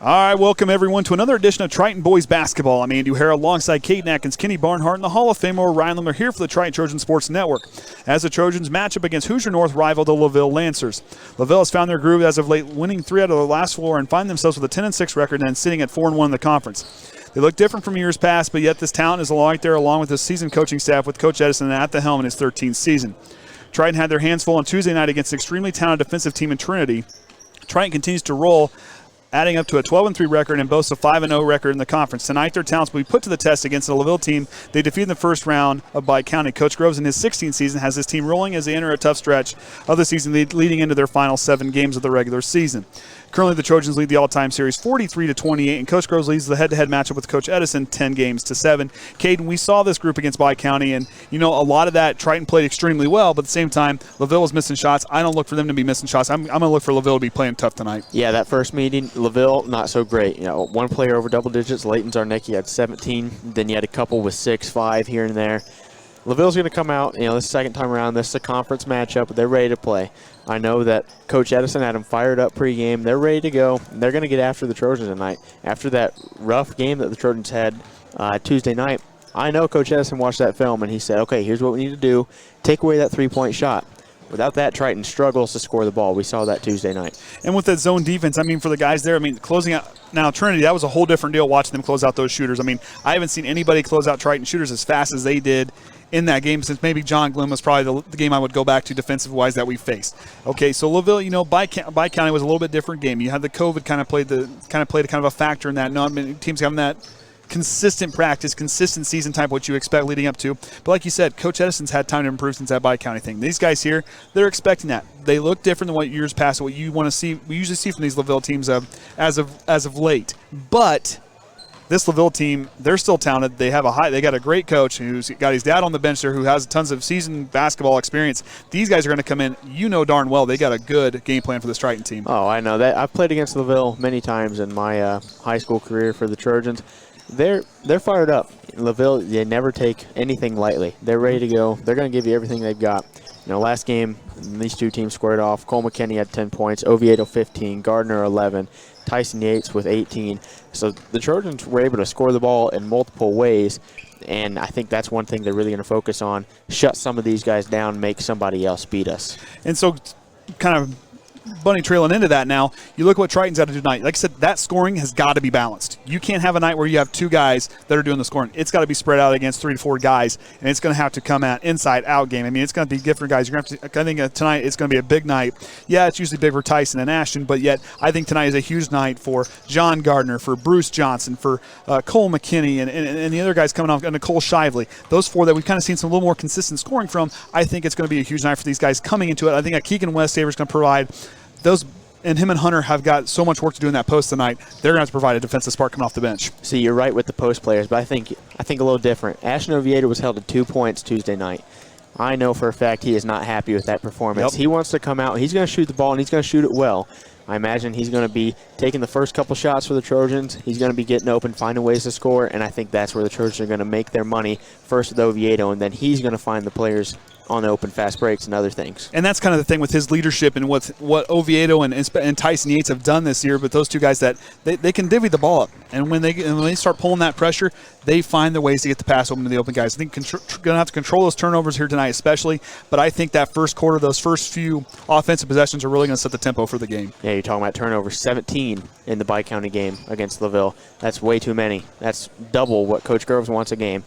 All right, welcome everyone to another edition of Triton Boys Basketball. I'm Andy O'Hara alongside Kaden, Atkins, Kenny, Barnhart, and the Hall of Famer Orion Lemler here for the Triton Trojan Sports Network. As the Trojans match up against Hoosier North rival the LaVille Lancers. LaVille has found their groove as of late, winning 3 out of the last 4 and find themselves with a 10-6 record and sitting at 4-1 in the conference. They look different from years past, but yet this talent is right there along with this seasoned coaching staff with Coach Edison at the helm in his 13th season. Triton had their hands full on Tuesday night against an extremely talented defensive team in Trinity. Triton continues to roll, adding up to a 12-3 record and boasts a 5-0 record in the conference. Tonight, their talents will be put to the test against the LaVille team they defeated in the first round of Pike County. Coach Groves, in his 16th season, has this team rolling as they enter a tough stretch of the season, leading into their final 7 games of the regular season. Currently, the Trojans lead the all-time series 43-28, and Coach Groves leads the head-to-head matchup with Coach Edison 10-7. Caden, we saw this group against Pike County, and a lot of that Triton played extremely well, but at the same time, LaVille was missing shots. I don't look for them to be missing shots. I'm going to look for LaVille to be playing tough tonight. Yeah, that first meeting, LaVille, not so great. One player over double digits, Leighton Zarnicki had 17. Then you had a couple with 6, 5 here and there. LaVille's going to come out, this second time around. This is a conference matchup. They're ready to play. I know that Coach Edison had them fired up pregame. They're ready to go. They're going to get after the Trojans tonight. After that rough game that the Trojans had Tuesday night, I know Coach Edison watched that film, and he said, okay, here's what we need to do. Take away that three-point shot. Without that, Triton struggles to score the ball. We saw that Tuesday night. And with that zone defense, for the guys there, closing out now Trinity, that was a whole different deal watching them close out those shooters. I haven't seen anybody close out Triton shooters as fast as they did in that game since maybe John Glenn was probably the game I would go back to defensive-wise that we faced. Okay, so LaVille, Pike County was a little bit different game. You had the COVID kind of played a factor in that. Teams having that consistent practice, consistent season type, what you expect leading up to. But like you said, Coach Edison's had time to improve since that Pike County thing. These guys here, they're expecting that. They look different than what years past, what you want to see. We usually see from these LaVille teams as of late. But this LaVille team, they're still talented. They got a great coach who's got his dad on the bench there who has tons of seasoned basketball experience. These guys are going to come in. Darn well they got a good game plan for this Triton team. Oh, I know that. I've played against LaVille many times in my high school career for the Trojans. They're fired up. LaVille, they never take anything lightly. They're ready to go. They're going to give you everything they've got. Last game, these two teams squared off. Cole McKinney had 10 points, Oviedo 15, Gardner 11, Tyson Yates with 18. So the Trojans were able to score the ball in multiple ways, and I think that's one thing they're really going to focus on, shut some of these guys down, make somebody else beat us. And so kind of bunny trailing into that now, you look at what Triton's got to do tonight. Like I said, that scoring has got to be balanced. You can't have a night where you have 2 guys that are doing the scoring. It's got to be spread out against 3 to 4 guys, and it's going to have to come out inside-out game. It's going to be different guys. You're going to have to. I think tonight it's going to be a big night. Yeah, it's usually big for Tyson and Ashton, but yet I think tonight is a huge night for John Gardner, for Bruce Johnson, for Cole McKinney, and the other guys coming off, and Nicole Shively. Those 4 that we've kind of seen some little more consistent scoring from, I think it's going to be a huge night for these guys coming into it. I think Keegan Westafer is going to provide those. And him and Hunter have got so much work to do in that post tonight. They're going to have to provide a defensive spark coming off the bench. See, you're right with the post players, but I think a little different. Ashton Oviedo was held to 2 points Tuesday night. I know for a fact he is not happy with that performance. Yep. He wants to come out. He's going to shoot the ball, and he's going to shoot it well. I imagine he's going to be taking the first couple shots for the Trojans. He's going to be getting open, finding ways to score, and I think that's where the Trojans are going to make their money, first with Oviedo, and then he's going to find the players on open fast breaks and other things. And that's kind of the thing with his leadership and what Oviedo and Tyson Yates have done this year, but those 2 guys that they can divvy the ball up. And when they start pulling that pressure, they find the ways to get the pass open to the open guys. I think going to have to control those turnovers here tonight especially, but I think that first quarter, those first few offensive possessions are really going to set the tempo for the game. Yeah, you're talking about turnovers, 17 in the Pike County game against LaVille. That's way too many. That's double what Coach Groves wants a game.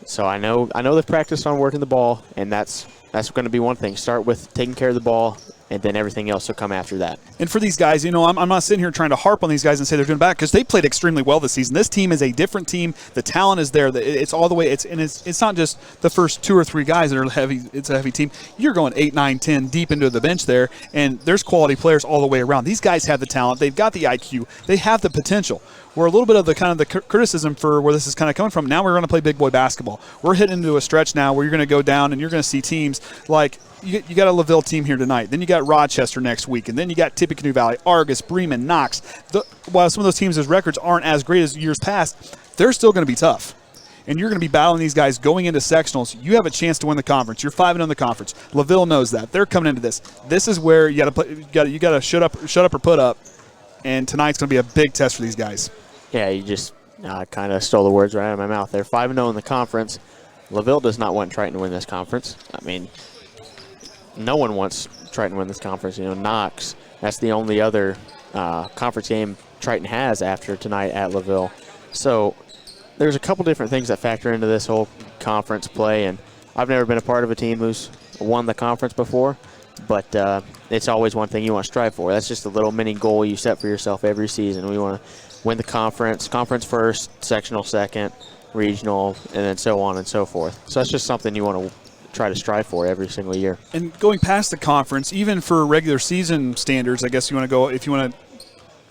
So I know they've practiced on working the ball, and that's going to be one thing. Start with taking care of the ball, and then everything else will come after that. And for these guys, I'm not sitting here trying to harp on these guys and say they're doing bad, because they played extremely well this season. This team is a different team. The talent is there. It's all the way. It's not just the first 2 or 3 guys that are heavy. It's a heavy team. You're going 8, 9, 10 deep into the bench there, and there's quality players all the way around. These guys have the talent. They've got the IQ. They have the potential. Where a little bit of the criticism for where this is kind of coming from, now we're going to play big boy basketball. We're hitting into a stretch now where you're going to go down and you're going to see teams like you got a LaVille team here tonight. Then you got Rochester next week. And then you got Tippecanoe Valley, Argus, Bremen, Knox. While some of those teams' records aren't as great as years past, they're still going to be tough. And you're going to be battling these guys going into sectionals. You have a chance to win the conference. You're 5-0 in the conference. LaVille knows that. They're coming into this. This is where you got to shut up or put up. and tonight's going to be a big test for these guys. Yeah, you just kind of stole the words right out of my mouth there. 5-0 in the conference. LaVille does not want Triton to win this conference. I mean, no one wants Triton to win this conference. You know, Knox, that's the only other conference game Triton has after tonight at LaVille. So there's a couple different things that factor into this whole conference play, and I've never been a part of a team who's won the conference before, but it's always one thing you want to strive for. That's just a little mini goal you set for yourself every season. We want to win the conference first, sectional second, regional, and then so on and so forth. So that's just something you want to try to strive for every single year. And going past the conference, even for regular season standards, I guess you want to go, if you want to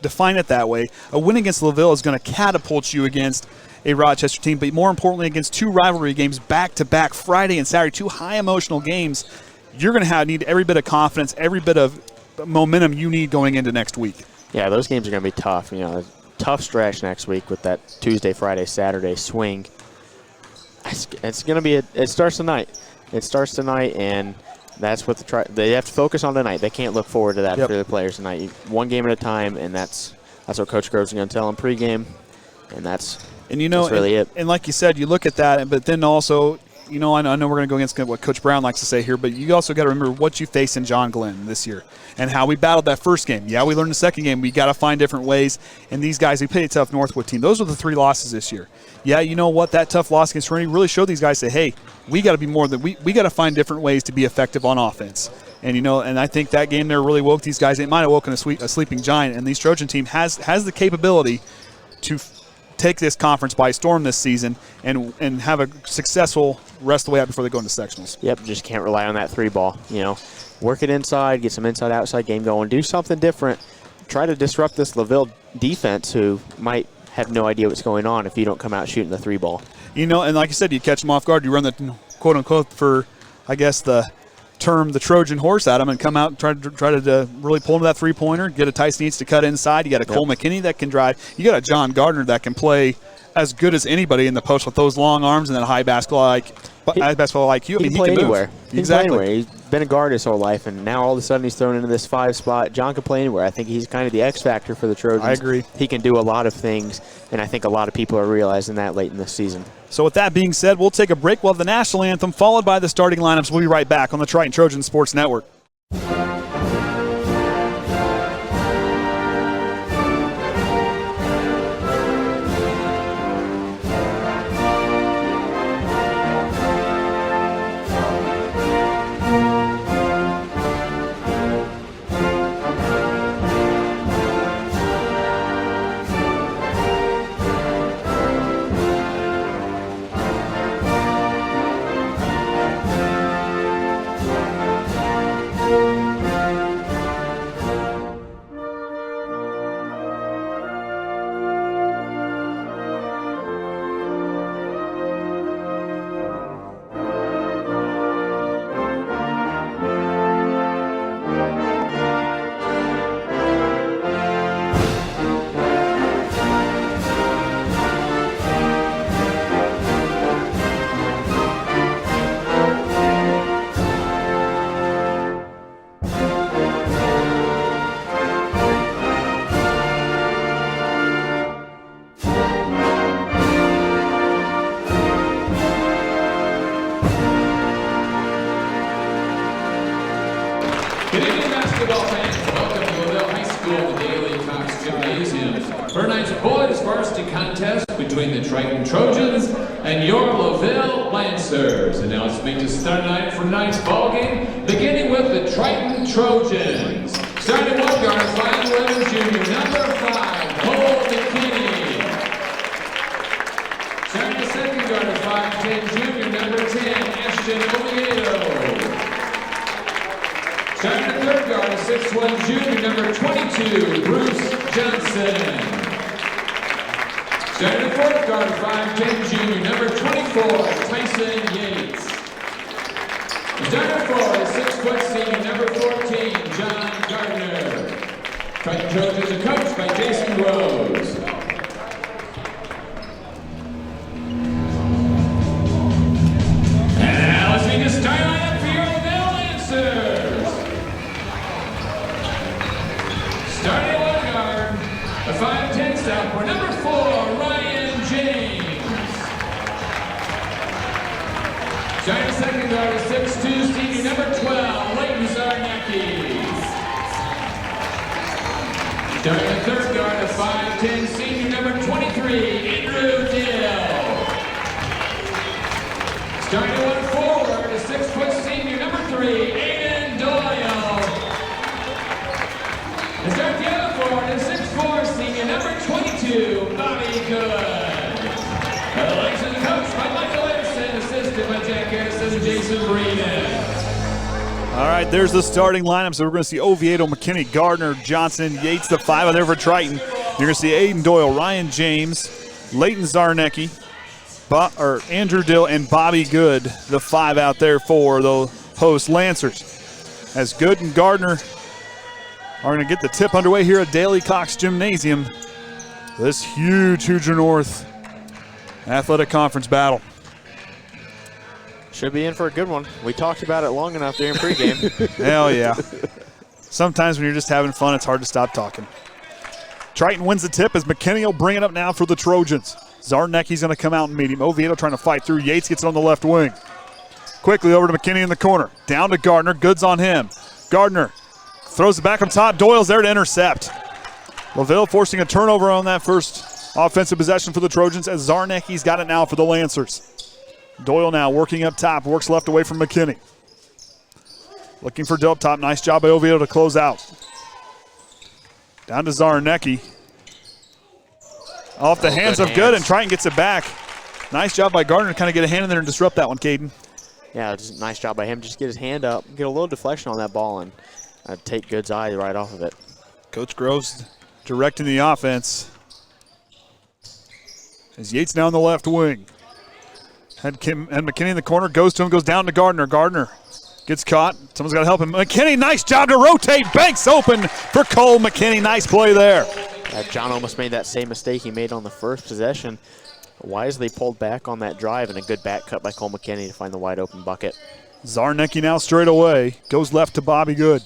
define it that way, a win against LaVille is going to catapult you against a Rochester team, but more importantly against two rivalry games back-to-back, Friday and Saturday, two high emotional games. You're going to need every bit of confidence, every bit of momentum you need going into next week. Yeah, those games are going to be tough. You know, tough stretch next week with that Tuesday, Friday, Saturday swing. It's going to be it starts tonight. It starts tonight, and that's what they have to focus on tonight. They can't look forward to that for the players tonight. One game at a time, and that's what Coach Groves is going to tell them pregame, and that's really it. And like you said, you look at that, but then also, you know, I know we're going to go against what Coach Brown likes to say here, but you also got to remember what you faced in John Glenn this year and how we battled that first game. Yeah, we learned the second game. We got to find different ways. And these guys, they played a tough Northwood team. Those were the 3 losses this year. Yeah, you know what? That tough loss against Trinity really showed these guys, say, hey, we got to be more than we got to find different ways to be effective on offense. And, you know, and I think that game there really woke these guys. It might have woken a sleeping giant. And these Trojan team has the capability to take this conference by storm this season and have a successful rest of the way out before they go into sectionals. Yep, just can't rely on that 3 ball. You know, work it inside, get some inside-outside game going, do something different. Try to disrupt this LaVille defense who might have no idea what's going on if you don't come out shooting the 3 ball. You know, and like you said, you catch them off guard. You run the quote-unquote, for, I guess, the term, the Trojan horse at them and come out and try to really pull into that 3-pointer, get a Tyson Yates to cut inside. You got a Cole McKinney that can drive. You got a John Gardner that can play as good as anybody in the post with those long arms and that high basketball IQ. I mean, he can anywhere. Move. Exactly. He's been a guard his whole life, and now all of a sudden he's thrown into this 5 spot. John can play anywhere. I think he's kind of the X factor for the Trojans. I agree. He can do a lot of things, and I think a lot of people are realizing that late in this season. So with that being said, we'll take a break. We'll have the national anthem followed by the starting lineups. We'll be right back on the Triton Trojan Sports Network. boys varsity contest between the Triton Trojans and your LaVille Lancers. And now it's made to start tonight for tonight's ball game, beginning with the Triton Trojans. Starting one guard, 5'11" junior, number 5, Cole McKinney. Starting the second guard, 5'10" junior, number 10, Ashton Oviedo. Starting the third guard, 6'1" junior, number 22, Bruce Johnson. Starting the fourth guard, 5'10" junior, number 24, Tyson Yates. Starting forward, 6' senior, number 14, John Gardner. Triton Trojans are coached by Jason Rose. And now let's make a start lineup for your LaVille Lancers. Starting one guard, A 5'10" stop for number 4, Ryan James. Starting second guard is 6'2", senior number 12, Leighton Zarnecki. Starting the third guard is 5'10", senior number 23, Andrew Dill. Starting one forward is 6' senior number 3, Aiden Doyle. And starting the other forward is 6'4", senior number 22, Bobby Good. The legs of the coach by Michael Anderson, assisted by Jack Harrison and Jason Breeden. All right, there's the starting lineup. So we're going to see Oviedo, McKinney, Gardner, Johnson, Yates, the 5 out there for Triton. You're going to see Aiden Doyle, Ryan James, Leighton Zarnecki, Andrew Dill, and Bobby Good, the 5 out there for the host Lancers. As Good and Gardner are going to get the tip underway here at Daly Cox Gymnasium. This huge Hoosier North Athletic Conference battle. Should be in for a good one. We talked about it long enough there in pregame. Hell yeah. Sometimes when you're just having fun, it's hard to stop talking. Triton wins the tip as McKinney will bring it up now for the Trojans. Zarnecki's going to come out and meet him. Oviedo trying to fight through. Yates gets it on the left wing. Quickly over to McKinney in the corner. Down to Gardner. Good's on him. Gardner throws it back up top. Doyle's there to intercept. LaVille forcing a turnover on that first offensive possession for the Trojans as Zarnecki's got it now for the Lancers. Doyle now working up top. Works left away from McKinney. Looking for Dill up top. Nice job by Oviedo to close out. Down to Zarnecki. Off the hands of Good, and Triton gets it back. Nice job by Gardner to kind of get a hand in there and disrupt that one, Kaden. Yeah, just a nice job by him. Just get his hand up, get a little deflection on that ball, and take Good's eye right off of it. Coach Groves directing the offense. As Yates now on the left wing. Had McKinney in the corner, goes to him, goes down to Gardner. Gardner gets caught. Someone's got to help him. McKinney, nice job to rotate. Banks open for Cole McKinney. Nice play there. John almost made that same mistake he made on the first possession. Wisely pulled back on that drive, and a good back cut by Cole McKinney to find the wide open bucket. Zarnecki now straight away. Goes left to Bobby Good.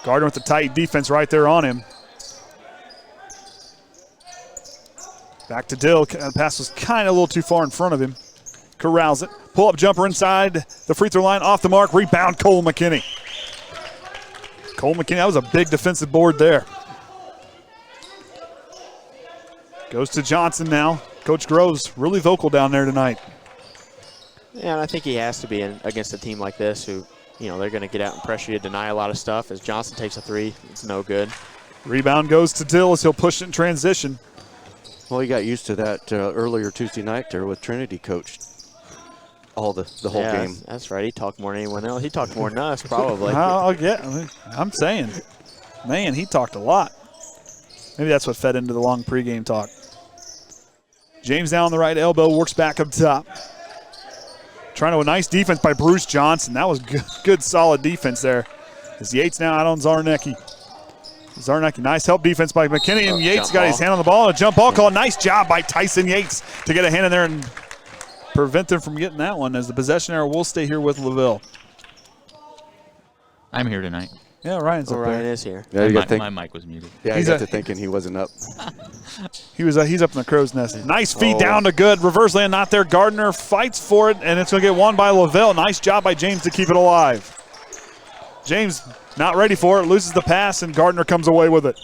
Gardner with the tight defense right there on him. Back to Dill. The pass was kind of a little too far in front of him. Corrals it. Pull-up jumper inside the free throw line. Off the mark. Rebound, Cole McKinney. Cole McKinney, that was a big defensive board there. Goes to Johnson now. Coach Groves really vocal down there tonight. Yeah, and I think he has to be against a team like this who, they're going to get out and pressure you, deny a lot of stuff. As Johnson takes a 3, it's no good. Rebound goes to Dill as he'll push it in transition. Well, he got used to that earlier Tuesday night there with Trinity coached all the whole game. That's right. He talked more than anyone else. He talked more than us, probably. I'm saying, man, he talked a lot. Maybe that's what fed into the long pregame talk. James down on the right elbow, works back up top. Trying to a nice defense by Bruce Johnson. That was good solid defense there. As Yates now out on Zarnecki. Zarnecki, nice help defense by McKinney, and Yates got his hand on the ball. A jump ball call. Nice job by Tyson Yates to get a hand in there and prevent them from getting that one, as the possession error will stay here with LaVille. I'm here tonight. Yeah, Ryan's up there. Ryan is here. Yeah, My mic was muted. Yeah, he got to thinking he wasn't up. He's up in the crow's nest. Nice feed down to Good. Reverse land not there. Gardner fights for it, and it's going to get won by LaVille. Nice job by James to keep it alive. James not ready for it, loses the pass, and Gardner comes away with it.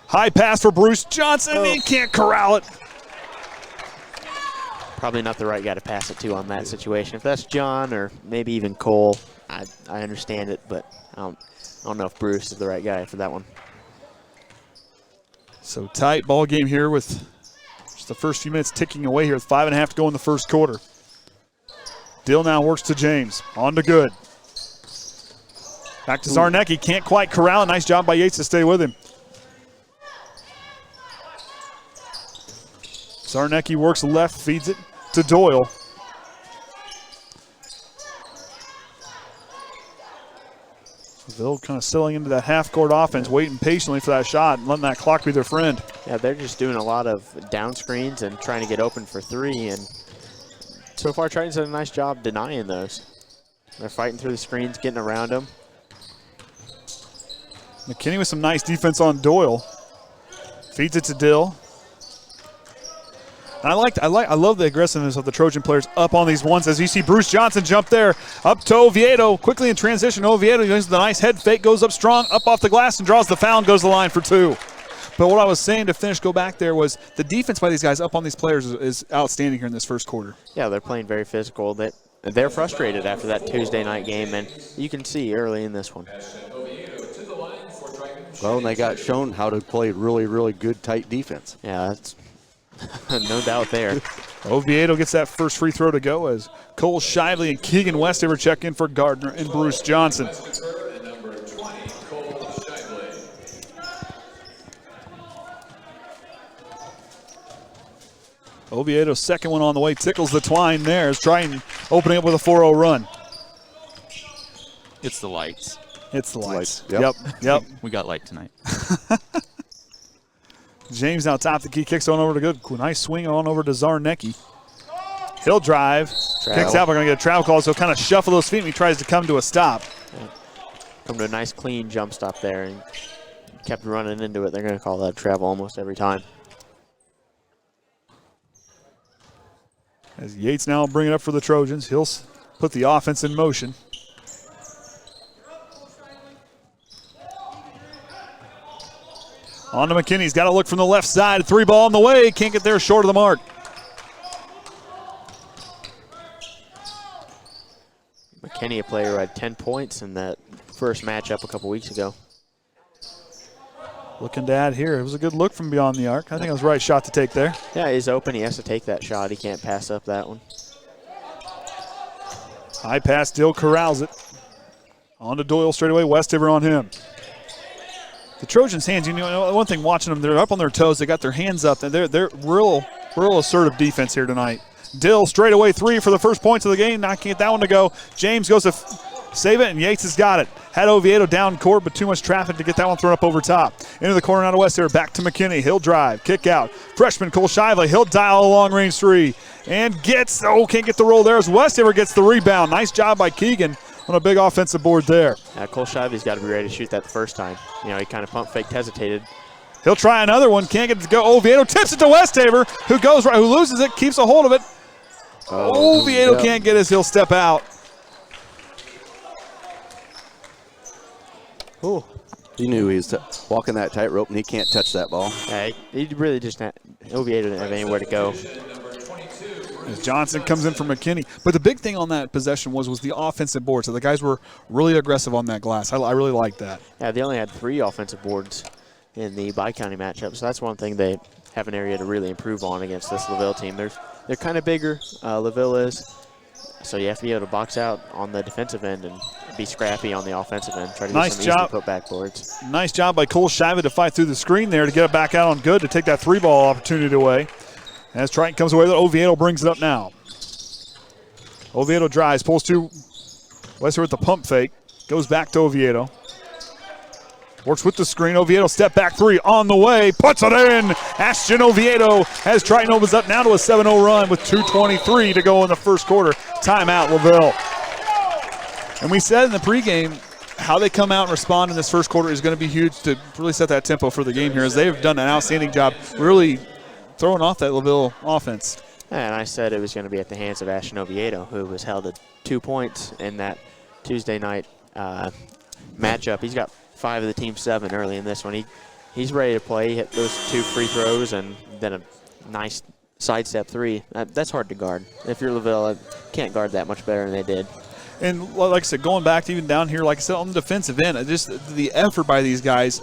High pass for Bruce Johnson. He can't corral it. Probably not the right guy to pass it to on that situation. If that's John or maybe even Cole, I understand it, but I don't know if Bruce is the right guy for that one. So tight ball game here with just the first few minutes ticking away here with 5.5 to go in the first quarter. Dill now works to James. On to Good. Back to Zarnecki. Can't quite corral it. Nice job by Yates to stay with him. Zarnecki works left, feeds it to Doyle. LaVille kind of settling into that half-court offense, waiting patiently for that shot and letting that clock be their friend. Yeah, they're just doing a lot of down screens and trying to get open for 3, and so far Triton's done a nice job denying those. They're fighting through the screens, getting around them. McKinney with some nice defense on Doyle. Feeds it to Dill. And I love the aggressiveness of the Trojan players up on these ones. As you see Bruce Johnson jump there, up to Oviedo, quickly in transition. Oviedo uses the nice head fake, goes up strong, up off the glass, and draws the foul and goes to the line for 2. But what I was saying to finish, go back there, was the defense by these guys up on these players is outstanding here in this first quarter. Yeah, they're playing very physical. They're frustrated after that Tuesday night game, and you can see early in this one. Well, and they got shown how to play really, really good, tight defense. Yeah, that's no doubt there. Oviedo gets that first free throw to go as Cole Shively and Keegan Westafer check in for Gardner and Bruce Johnson. Oviedo's second one on the way, tickles the twine there as Triton opening up with a 4-0 run. It's the lights. It's the lights. Yep. We got light tonight. James now top the key, kicks on over to good. Nice swing on over to Zarnecki. He'll drive, kicks out, we're going to get a travel call, so kind of shuffle those feet and he tries to come to a stop. Yeah. Come to a nice clean jump stop there and kept running into it. They're going to call that travel almost every time. As Yates now bring it up for the Trojans, he'll put the offense in motion. On to McKinney. He's got to look from the left side. 3 ball on the way. Can't get there, short of the mark. McKinney, a player who had 10 points in that first matchup a couple weeks ago. Looking to add here. It was a good look from beyond the arc. I think it was the right shot to take there. Yeah, he's open. He has to take that shot. He can't pass up that one. High pass, Dill corrals it. On to Doyle straight away. Westafer on him. The Trojans' hands, you know, one thing watching them, they're up on their toes. They got their hands up. They're real assertive defense here tonight. Dill straight away 3 for the first points of the game. Not get that one to go. James goes to save it, and Yates has got it. Had Oviedo down court, but too much traffic to get that one thrown up over top. Into the corner out of West here. Back to McKinney. He'll drive. Kick out. Freshman Cole Shively. He'll dial a long-range 3. And can't get the roll there as Westafer gets the rebound. Nice job by Keegan on a big offensive board there. Cole Shively's got to be ready to shoot that the first time. You know, he kind of pump faked, hesitated. He'll try another one. Can't get it to go. Oviedo tips it to Westafer, who goes right, who loses it, keeps a hold of it. Oviedo can't get his. He'll step out. Ooh. He knew he was walking that tightrope, and he can't touch that ball. Yeah, he really just Oviedo didn't have anywhere to go. As Johnson comes in for McKinney. But the big thing on that possession was the offensive board. So the guys were really aggressive on that glass. I really like that. Yeah, they only had 3 offensive boards in the Bi-County matchup. So that's one thing they have an area to really improve on against this LaVille team. They're kind of bigger, LaVille is. So you have to be able to box out on the defensive end and be scrappy on the offensive end. Try to get some easy put-back boards. Nice job by Cole Shively to fight through the screen there to get it back out on good to take that 3-ball opportunity away. As Triton comes away, Oviedo brings it up now. Oviedo drives, pulls to Westafer with the pump fake. Goes back to Oviedo. Works with the screen. Oviedo step back 3 on the way. Puts it in. Ashton Oviedo as Triton opens up now to a 7-0 run with 2:23 to go in the first quarter. Timeout, LaVille. And we said in the pregame how they come out and respond in this first quarter is going to be huge to really set that tempo for the game here, as they've done an outstanding job really throwing off that LaVille offense. And I said it was going to be at the hands of Ashton Oviedo, who was held at 2 points in that Tuesday night matchup. He's got 5 of the team 7 early in this one. He's ready to play. He hit those 2 free throws and then a nice sidestep 3. That's hard to guard. If you're LaVille, I can't guard that much better than they did. And like I said, going back to even down here, like I said, on the defensive end, just the effort by these guys,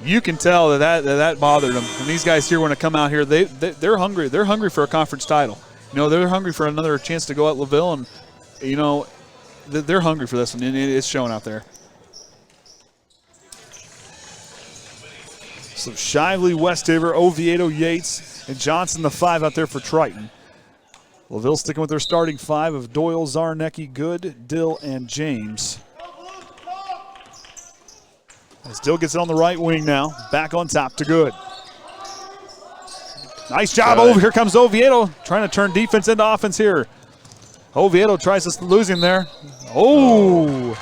you can tell that bothered them. And these guys here, when they come out here, they're hungry. They're hungry for a conference title. You know, they're hungry for another chance to go at LaVille, and you know, they're hungry for this one, and it's showing out there. So Shively, Westafer, Oviedo, Yates, and Johnson, the 5 out there for Triton. LaVille sticking with their starting 5 of Doyle, Zarnecki, Good, Dill, and James. As Dill gets it on the right wing now. Back on top to Good. Nice job over. Here comes Oviedo trying to turn defense into offense here. Oviedo tries to lose him there. Oh!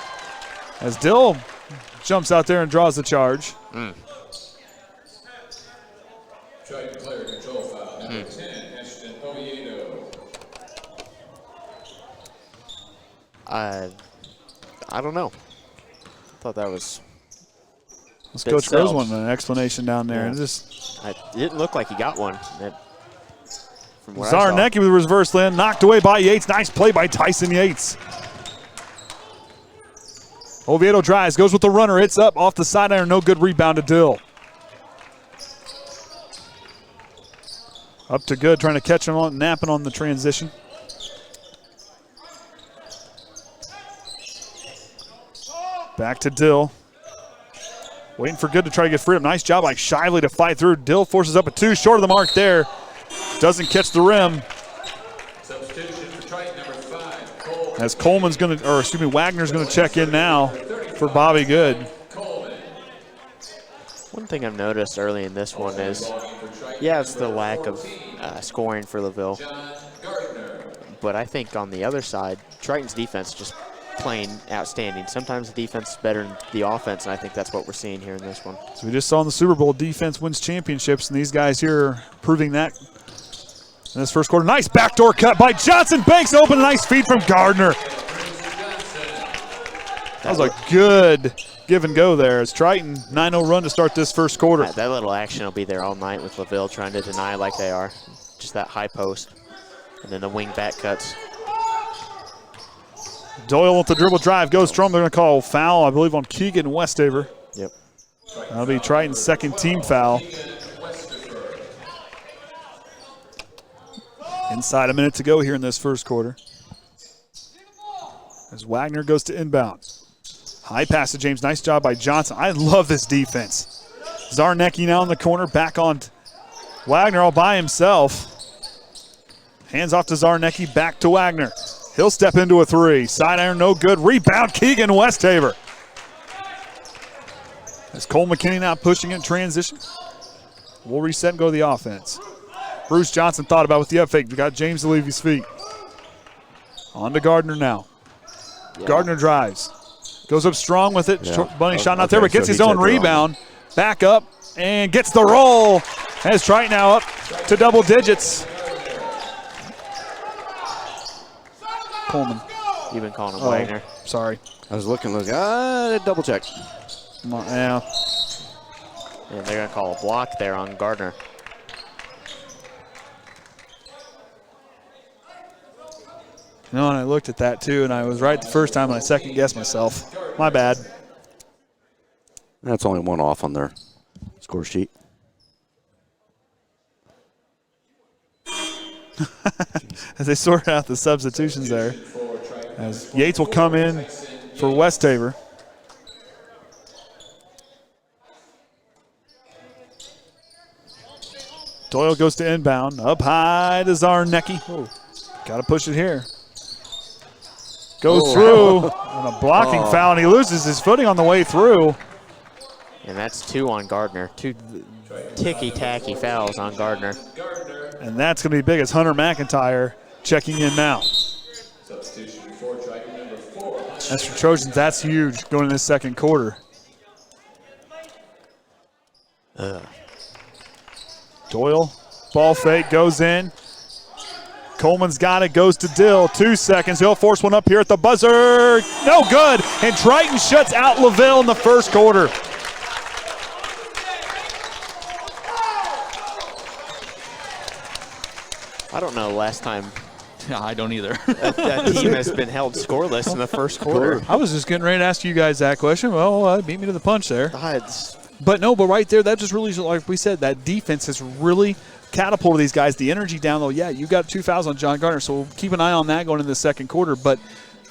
As Dill jumps out there and draws the charge. Number 10, Ashton Oviedo. I don't know. Thought that was. Coach Rose wanted an explanation down there. Yeah. It didn't look like he got one. Zarnecki with a reverse land, knocked away by Yates. Nice play by Tyson Yates. Oviedo drives, goes with the runner. It's up off the sideline. No good rebound to Dill. Up to good, trying to catch him on, napping on the transition. Back to Dill. Waiting for good to try to get freedom. Nice job by Shively to fight through. Dill forces up a 2, short of the mark there. Doesn't catch the rim. Substitution for Triton, number 5, Cole. As Coleman's going to, or excuse me, Wagner's going to check in now for Bobby Good. One thing I've noticed early in this one is, yeah, it's the lack of scoring for LaVille. But I think on the other side, Triton's defense just playing outstanding. Sometimes the defense is better than the offense, and I think that's what we're seeing here in this one. So we just saw in the Super Bowl, defense wins championships, and these guys here are proving that in this first quarter. Nice backdoor cut by Johnson. Banks open, a nice feed from Gardner. That was a good give and go there as Triton 9-0 run to start this first quarter. That little action will be there all night with LaVille trying to deny like they are. Just that high post, and then the wing back cuts. Doyle with the dribble drive, goes strong. They're going to call foul, I believe, on Keegan Westafer. Yep. That'll be Triton's second team foul. Inside a minute to go here in this first quarter. As Wagner goes to inbound. High pass to James. Nice job by Johnson. I love this defense. Zarnecki now in the corner, back on Wagner all by himself. Hands off to Zarnecki, back to Wagner. He'll step into a 3. Side iron, no good. Rebound, Keegan Westafer. As Cole McKinney now pushing in transition. We'll reset and go to the offense. Bruce Johnson thought about with the up fake. We got James to leave his feet. On to Gardner now. Yeah. Gardner drives. Goes up strong with it. Yeah. Bunny shot not there, but gets his own rebound. Back up and gets the roll. As Triton now up to double digits. Coleman. You've been calling him Wagner. Sorry. I was looking, double check. Yeah. And they're going to call a block there on Gardner. You know, and I looked at that too, and I was right the first time, and I second-guessed myself. My bad. That's only one off on their score sheet. As they sort out the substitutions there. As Yates will come in for Westafer. Doyle goes to inbound. Up high to Zarnecki. Oh, got to push it here. Goes through on a blocking foul, and he loses his footing on the way through. And that's 2 on Gardner. 2 ticky-tacky fouls on Gardner. And that's going to be big as Hunter McIntyre checking in now. As for Trojans, that's huge going in this second quarter. Doyle, ball fake, goes in. Coleman's got it, goes to Dill. 2 seconds. He'll force one up here at the buzzer. No good. And Triton shuts out LaVille in the first quarter. I don't know last time Yeah, I don't either. that team has been held scoreless in the first quarter. I was just getting ready to ask you guys that question. Well, beat me to the punch there. But right there, that just really, like we said, that defense has really catapulted these guys. The energy down low, yeah, you got 2 fouls on John Gardner, so we'll keep an eye on that going into the second quarter. But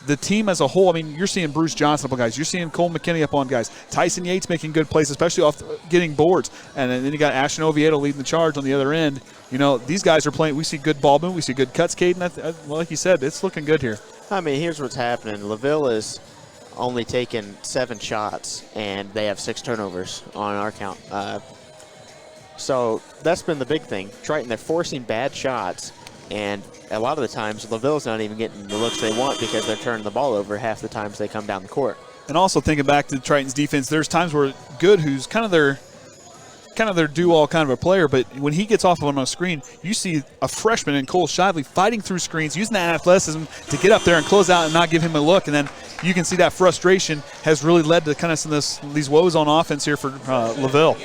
the team as a whole, I mean, you're seeing Bruce Johnson up on guys. You're seeing Cole McKinney up on guys. Tyson Yates making good plays, especially off getting boards. And then you got Ashton Oviedo leading the charge on the other end. You know, these guys are playing. We see good ball movement. We see good cuts, Kaden. Like you said, it's looking good here. I mean, here's what's happening. LaVille is only taken 7 shots, and they have 6 turnovers on our count. So that's been the big thing. Triton, they're forcing bad shots, and a lot of the times LaVille's not even getting the looks they want because they're turning the ball over half the times they come down the court. And also thinking back to Triton's defense, there's times where Good, who's kind of their kind of their do-all kind of a player, but when he gets off on a screen, you see a freshman in Cole Shively fighting through screens, using that athleticism to get up there and close out and not give him a look. And then you can see that frustration has really led to kind of some of these woes on offense here for LaVille.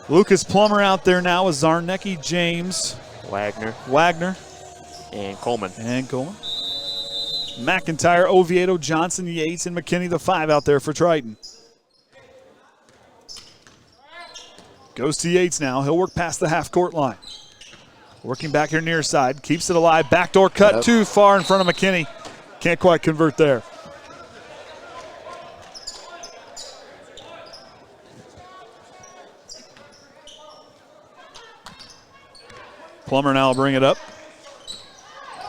Lucas Plummer out there now with Zarnecki, James, Wagner, and Coleman. McIntyre, Oviedo, Johnson, Yates, and McKinney, the 5 out there for Triton. Goes to Yates now. He'll work past the half-court line. Working back here near side. Keeps it alive. Backdoor cut too far in front of McKinney. Can't quite convert there. Plummer now will bring it up.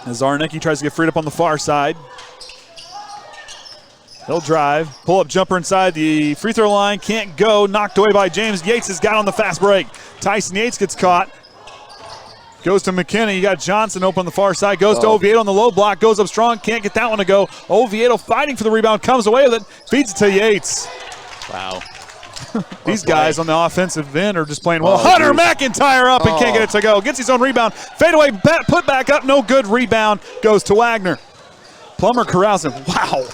As Zarnecki tries to get freed up on the far side. He'll drive, pull up jumper inside the free throw line, can't go, knocked away by James. Yates has got on the fast break. Tyson Yates gets caught. Goes to McKinney, you got Johnson open on the far side, goes to Oviedo on the low block, goes up strong, can't get that one to go. Oviedo fighting for the rebound, comes away with it, feeds it to Yates. Wow. These guys on the offensive end are just playing well. Hunter McIntyre up and can't get it to go. Gets his own rebound. Fadeaway, put back up, no good. Rebound goes to Wagner. Plummer corrals him. Wow.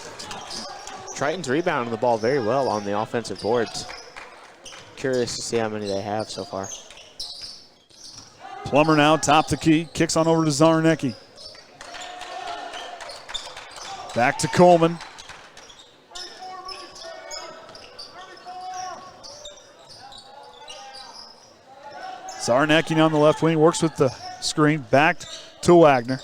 Triton's rebounding the ball very well on the offensive boards. Curious to see how many they have so far. Plummer now, top the key, kicks on over to Zarnecki. Back to Coleman. Zarnecki on the left wing, works with the screen, back to Wagner.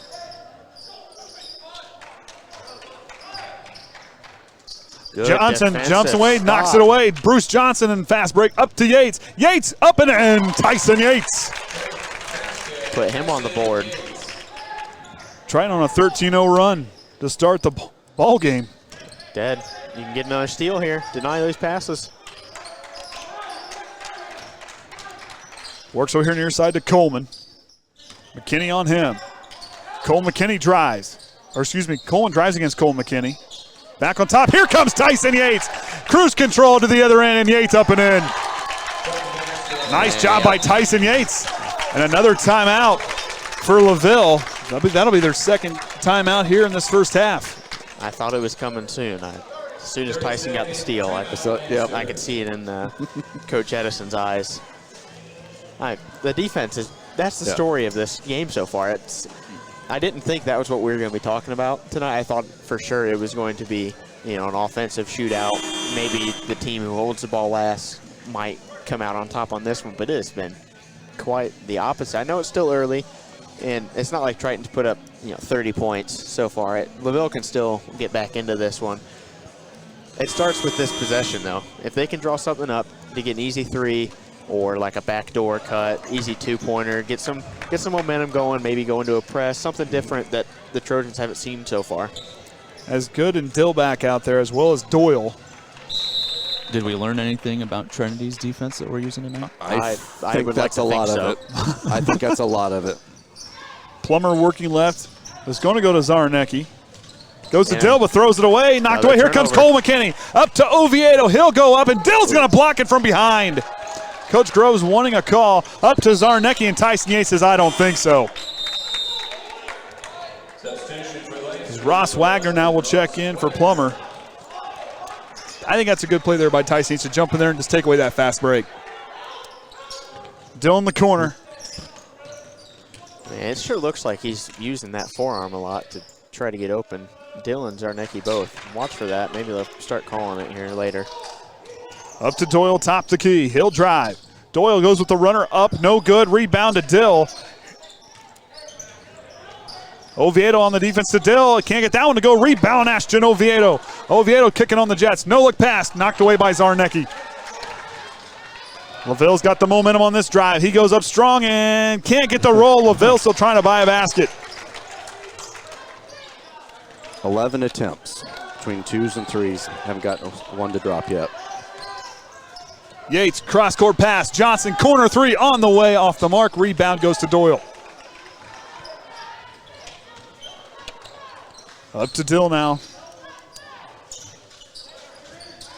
Good Johnson defensive jumps away, knocks stop. it away. Bruce Johnson and fast break up to Yates. Yates up and in. Tyson Yates. Put him on the board. Trying on a 13-0 run to start the ball game. Dead. You can get another steal here. Deny those passes. Works over here near side to Coleman. McKinney on him. McKinney drives. Coleman drives against Cole McKinney. Back on top. Here comes Tyson Yates. Cruise control to the other end, and Yates up and in. Nice job by Tyson Yates. And another timeout for LaVille. That'll be their second timeout here in this first half. I thought it was coming soon. As soon as Tyson got the steal, I could see it in Coach Edison's eyes. The defense that's the story of this game so far. I didn't think that was what we were going to be talking about tonight. I thought for sure it was going to be, an offensive shootout. Maybe the team who holds the ball last might come out on top on this one, but it has been quite the opposite. I know it's still early, and it's not like Triton's put up 30 points so far. LaVille can still get back into this one. It starts with this possession, though. If they can draw something up to get an easy 3 or like a backdoor cut, easy 2-pointer, get some momentum going, maybe go into a press, something different that the Trojans haven't seen so far. As good and Dillback out there, as well as Doyle. Did we learn anything about Trinity's defense that we're using tonight? I think that's a lot of it. I think that's a lot of it. Plummer working left. Is going to go to Zarnecki. Goes to Dill, but throws it away. Knocked away. Here comes Cole McKinney. Up to Oviedo. He'll go up, and Dill's going to block it from behind. Coach Groves wanting a call. Up to Zarnecki, and Tyson Yates says, I don't think so. Ross Wagner now will check in for Plummer. I think that's a good play there by Tyson Yates to jump in there and just take away that fast break. Dill in the corner. Man, it sure looks like he's using that forearm a lot to try to get open. Dill and Zarnecki both. Watch for that. Maybe they'll start calling it here later. Up to Doyle, top the key. He'll drive. Doyle goes with the runner up. No good. Rebound to Dill. Oviedo on the defense to Dill. Can't get that one to go. Rebound, Ashton Oviedo. Oviedo kicking on the Jets. No look pass. Knocked away by Zarnecki. LaVille's got the momentum on this drive. He goes up strong and can't get the roll. LaVille still trying to buy a basket. 11 attempts between 2s and 3s. Haven't got one to drop yet. Yates, cross-court pass. Johnson, corner 3 on the way. Off the mark. Rebound goes to Doyle. Up to Dill now.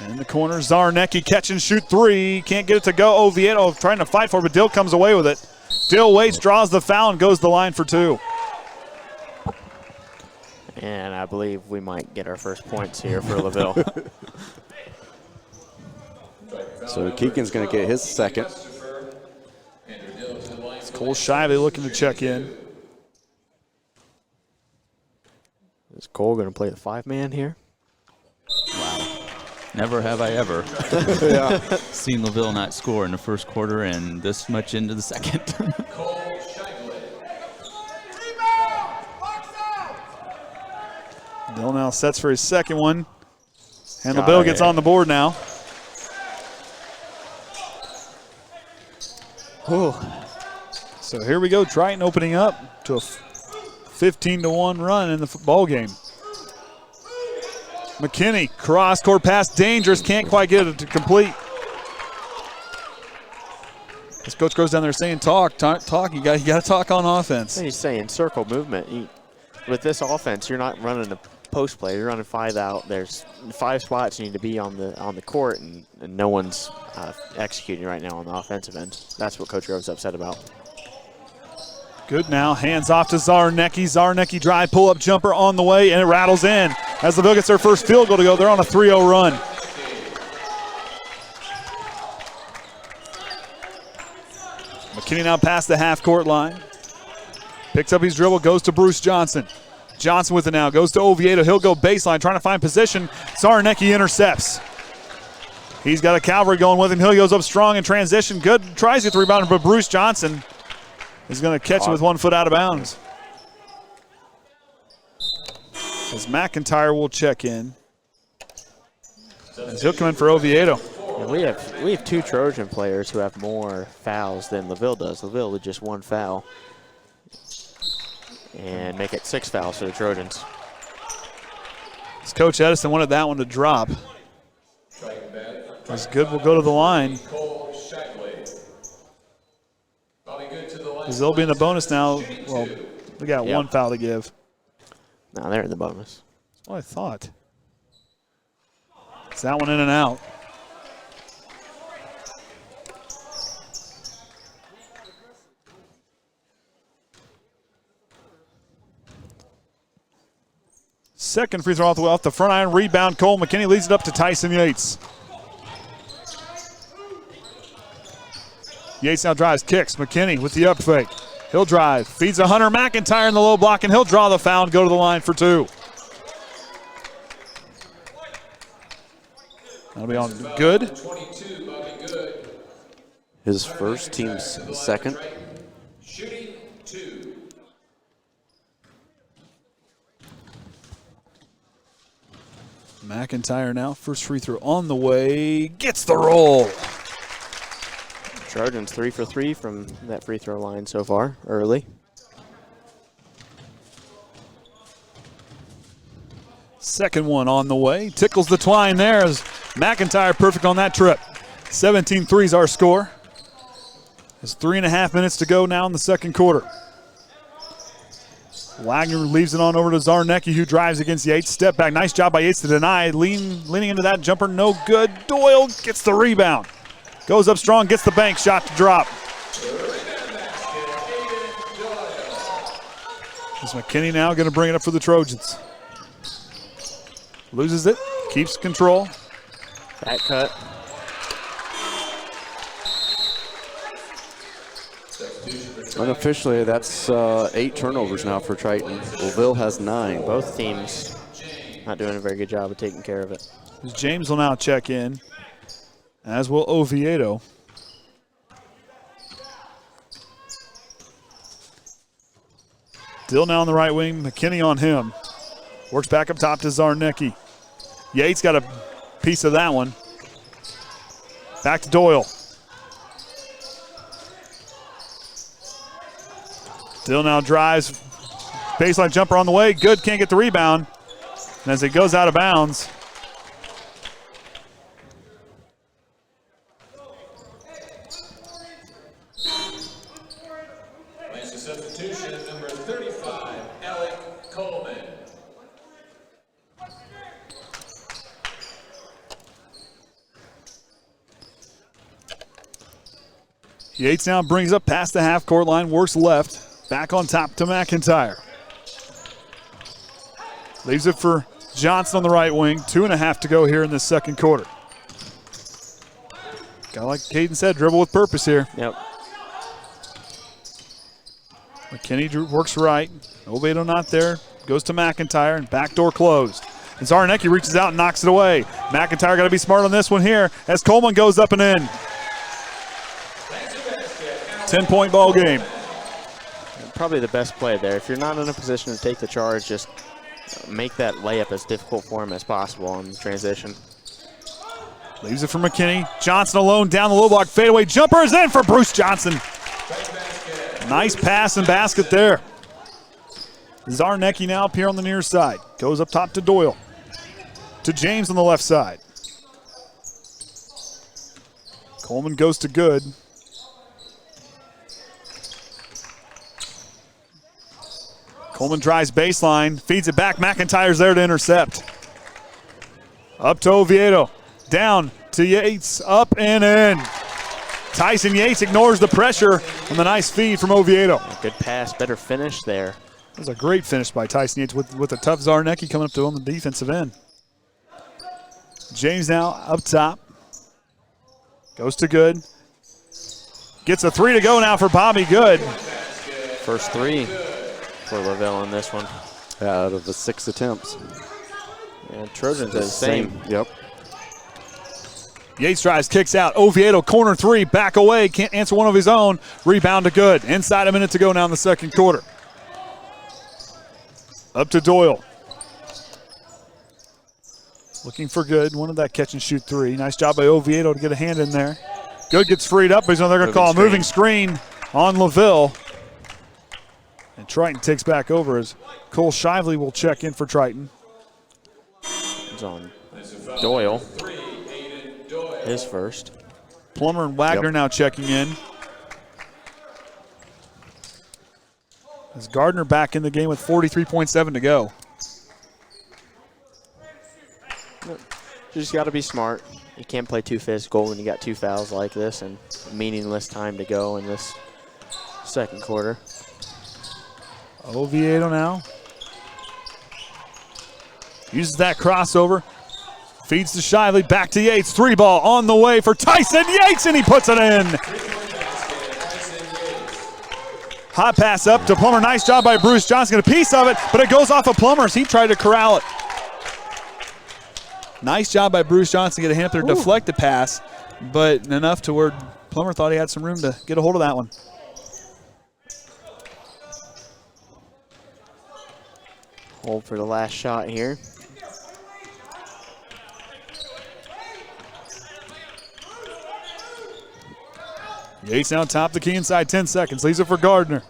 In the corner, Zarnecki catch and shoot three. Can't get it to go. Oviedo trying to fight for it, but Dill comes away with it. Dill waits, draws the foul, and goes to the line for two. And I believe we might get our first points here for LaVille. So Keegan's going to get his second. It's Cole Shively looking to check in. Is Cole going to play the 5-man here? Never have I ever seen LaVille not score in the first quarter and this much into the second. Dill now sets for his second one. And LaVille gets on the board now. So here we go, Triton opening up to a 15-1 run in the ball game. McKinney, cross-court pass, dangerous, can't quite get it to complete. This coach goes down there saying, talk. You got to talk on offense. He's saying circle movement. With this offense, you're not running a post play. You're running 5 out. There's 5 spots you need to be on the court, and no one's executing right now on the offensive end. That's what Coach Grove's upset about. Good now, hands off to Zarnecki. Zarnecki drive, pull-up jumper on the way, and it rattles in. As LaVille gets their first field goal to go, they're on a 3-0 run. McKinney now past the half-court line. Picks up his dribble, goes to Bruce Johnson. Johnson with it now, goes to Oviedo. He'll go baseline, trying to find position. Zarnecki intercepts. He's got a cavalry going with him. He goes up strong in transition. Good, tries to get the rebound, but Bruce Johnson is going to catch it with 1 foot out of bounds. As McIntyre will check in. As he'll come in for Oviedo. And we have 2 Trojan players who have more fouls than LaVille does. LaVille with just 1 foul. And make it 6 fouls for the Trojans. As Coach Edison wanted that one to drop. As good will go to the line. As they'll be in the bonus now. Well, they got 1 foul to give. No, they're in the bonus. That's what I thought. It's that one in and out. Second free throw off the way off the front iron. Rebound, Cole McKinney leads it up to Tyson Yates. Yates now drives, kicks. McKinney with the up fake. He'll drive, feeds a Hunter McIntyre in the low block, and he'll draw the foul and go to the line for 2. That'll be on good. His first, team's second. Shooting 2. McIntyre now, first free throw on the way, gets the roll. Trojans 3 for 3 from that free throw line so far, early. Second one on the way, tickles the twine there as McIntyre perfect on that trip. 17-3 is our score. There's 3.5 minutes to go now in the second quarter. Wagner leaves it on over to Zarnecki, who drives against Yates. Step back, nice job by Yates to deny. Leaning into that jumper, no good. Doyle gets the rebound. Goes up strong, gets the bank shot to drop. Is McKinney now going to bring it up for the Trojans? Loses it, keeps control. Back cut. Unofficially, that's 8 turnovers now for Triton. LaVille has 9. Both teams not doing a very good job of taking care of it. James will now check in, as will Oviedo. Dill now on the right wing, McKinney on him. Works back up top to Zarnecki. Yates got a piece of that one. Back to Doyle. Dill now drives. Baseline jumper on the way. Good, can't get the rebound. And as it goes out of bounds. Lance substitution, number 35, Alec Coleman. Yates now brings up past the half-court line, works left. Back on top to McIntyre. Leaves it for Johnson on the right wing. 2.5 to go here in the second quarter. Got like Kaden said, dribble with purpose here. Yep. McKinney works right. Oviedo not there. Goes to McIntyre and backdoor closed. And Zarnecki reaches out and knocks it away. McIntyre got to be smart on this one here as Coleman goes up and in. 10-point ball game. Probably the best play there. If you're not in a position to take the charge, just make that layup as difficult for him as possible in transition. Leaves it for McKinney. Johnson alone down the low block. Fadeaway jumper is in for Bruce Johnson. Nice pass and basket there. Zarnecki now up here on the near side. Goes up top to Doyle. To James on the left side. Coleman goes to Good. Coleman drives baseline, feeds it back. McIntyre's there to intercept. Up to Oviedo. Down to Yates. Up and in. Tyson Yates ignores the pressure on the nice feed from Oviedo. Good pass, better finish there. That was a great finish by Tyson Yates with a tough Zarnecki coming up to him on the defensive end. James now up top. Goes to Good. Gets a 3 to go now for Bobby Good. First 3 for LaVille on this one. Out of the 6 attempts. And Trojans are the same. Yep. Yates drives, kicks out. Oviedo, corner 3, back away. Can't answer one of his own. Rebound to Good. Inside a minute to go now in the second quarter. Up to Doyle. Looking for Good. Wanted that catch and shoot 3. Nice job by Oviedo to get a hand in there. Good gets freed up, but they're going to call a moving screen on LaVille. And Triton takes back over as Cole Shively will check in for Triton. It's on Doyle. His first. Plummer and Wagner now checking in. As Gardner back in the game with 43.7 to go. You just got to be smart. You can't play too physical when you got 2 fouls like this and meaningless time to go in this second quarter. Oviedo now. Uses that crossover. Feeds to Shively, back to Yates. 3 ball on the way for Tyson Yates, and he puts it in. Hot pass up to Plummer. Nice job by Bruce Johnson. Get a piece of it, but it goes off of Plummer as he tried to corral it. Nice job by Bruce Johnson to get a hand up there, deflect the pass, but enough to where Plummer thought he had some room to get a hold of that one. Hold for the last shot here. Yates now top the key inside 10 seconds. Leaves it for Gardner.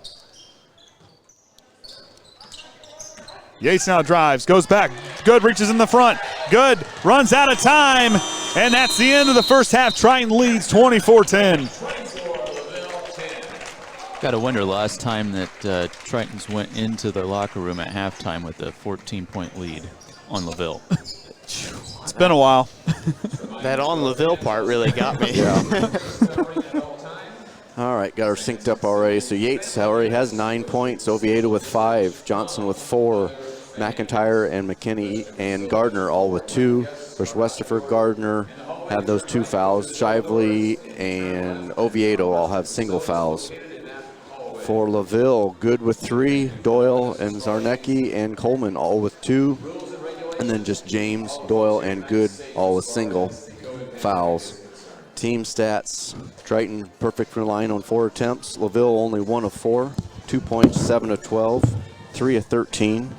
Yates now drives, goes back. Good reaches in the front. Good runs out of time. And that's the end of the first half. Triton leads 24-10. Got to wonder last time that Tritons went into their locker room at halftime with a 14-point lead on LaVille. It's been a while. That on LaVille part really got me. All right, got her synced up already. So Yates already has 9 points. Oviedo with 5. Johnson with 4. McIntyre and McKinney and Gardner all with 2. First Westafer, Gardner have those 2 fouls. Shively and Oviedo all have single fouls. For LaVille, Good with 3. Doyle and Zarnecki and Coleman all with 2. And then just James, Doyle, and Good all with single fouls. Team stats, Triton perfect from the line on 4 attempts. LaVille only 1 of 4, 2 points, 7 of 12, 3 of 13,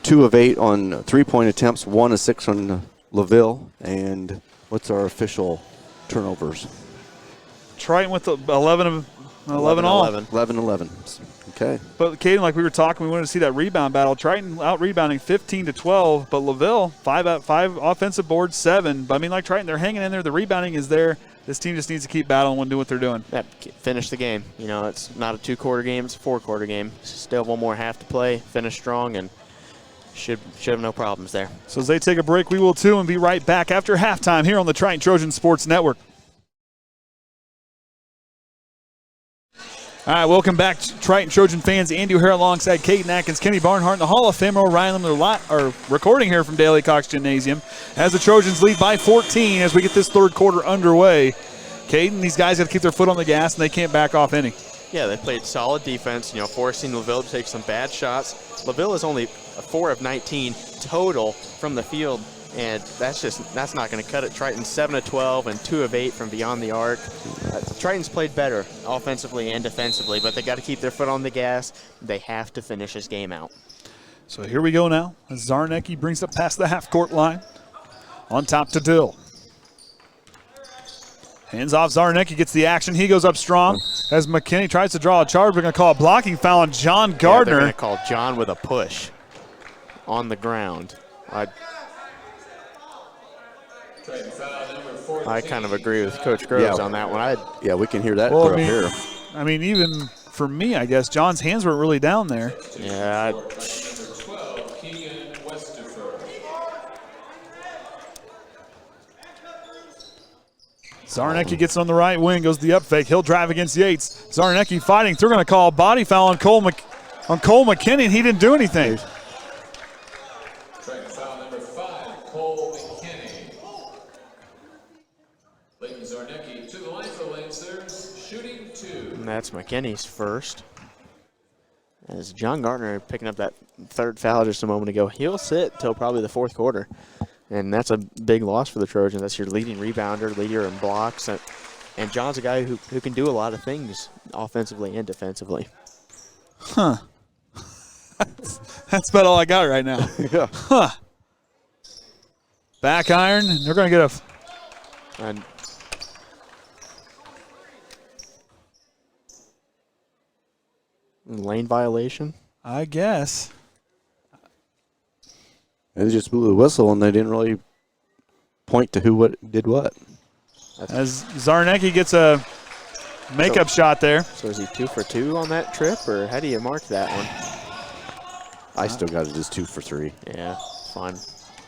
2 of 8 on 3-point attempts, 1 of 6 on LaVille. And what's our official turnovers? Triton with 11 all. 11. Okay. But Kaden, like we were talking, we wanted to see that rebound battle. Triton out rebounding 15-12, but LaVille 5 offensive boards, 7. But I mean, like Triton, they're hanging in there. The rebounding is there. This team just needs to keep battling and do what they're doing. Yeah, finish the game. You know, it's not a 2-quarter game; it's a 4-quarter game. Still one more half to play. Finish strong and should have no problems there. So as they take a break, we will too, and be right back after halftime here on the Triton Trojan Sports Network. All right, welcome back, Triton Trojan fans. Andy O'Hara alongside Kaden, Atkins, Kenny Barnhart, and the Hall of Famer Orion Lemler are recording here from Daly Cox Gymnasium as the Trojans lead by 14 as we get this third quarter underway. Kaden, these guys got to keep their foot on the gas, and they can't back off any. Yeah, they played solid defense, forcing LaVille to take some bad shots. LaVille is only 4 of 19 total from the field, and that's not going to cut it. Triton 7 of 12 and 2 of 8 from beyond the arc. Triton's played better offensively and defensively, but they got to keep their foot on the gas. They have to finish this game out. So here we go now. As Zarnecki brings it past the half-court line. On top to Dill. Hands off, Zarnecki gets the action. He goes up strong as McKinney tries to draw a charge. We're going to call a blocking foul on John Gardner. Yeah, they're going to call John with a push on the ground. I kind of agree with Coach Groves on that one. Yeah, we can hear that well, up here. I mean, even for me, I guess, John's hands weren't really down there. Yeah. Keegan Westafer. Zarnecki gets on the right wing, goes the up fake. He'll drive against Yates. Zarnecki fighting. They're going to call a body foul on Cole McKinney, and he didn't do anything. Triton foul number 5, Cole McKinney. Leighton Zarnecki to the line for the Lancers, shooting 2. And that's McKinney's first. As John Gardner picking up that third foul just a moment ago. He'll sit till probably the fourth quarter. And that's a big loss for the Trojans. That's your leading rebounder, leader in blocks. And John's a guy who can do a lot of things offensively and defensively. Huh. That's about all I got right now. Yeah. Huh. Back iron, and they're going to get And lane violation. I guess. They just blew the whistle, and they didn't really point to who did what. As Zarnecki gets a makeup shot there. So is he 2 for 2 on that trip, or how do you mark that one? I still got it as 2 for 3. Yeah, fine.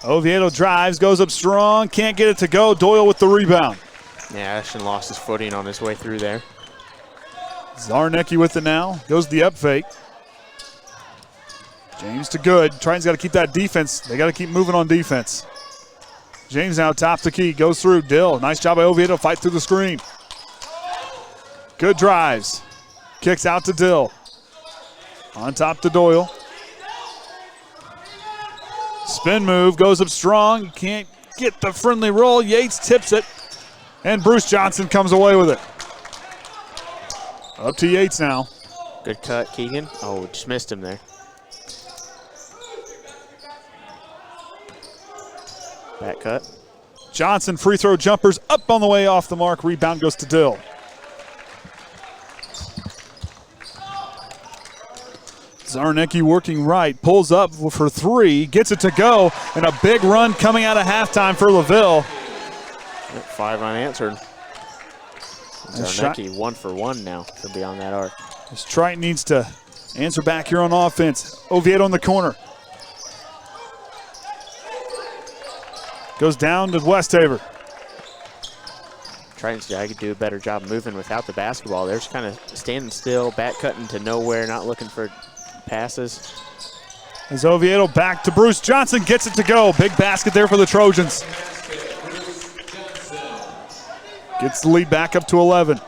Oviedo drives, goes up strong, can't get it to go. Doyle with the rebound. Yeah, Ashton lost his footing on his way through there. Zarnecki with it now, goes the up fake. James to good. Triton's got to keep that defense. They got to keep moving on defense. James now top the key, goes through. Dill, nice job by Oviedo, fight through the screen. Good drives. Kicks out to Dill. On top to Doyle. Spin move, goes up strong. Can't get the friendly roll. Yates tips it. And Bruce Johnson comes away with it. Up to Yates now. Good cut, Keegan. Oh, just missed him there. Back cut. Johnson free throw jumpers up on the way off the mark. Rebound goes to Dill. Zarnecki working right, pulls up for 3, gets it to go, and a big run coming out of halftime for LaVille. 5 unanswered. Zarnecki 1 for 1 now to be on that arc. As Triton needs to answer back here on offense. Oviedo in the corner. Goes down to Westafer. Triton's guy could do a better job moving without the basketball. They're just kind of standing still, back cutting to nowhere, not looking for passes. As Oviedo back to Bruce Johnson, gets it to go. Big basket there for the Trojans. Gets the lead back up to 11.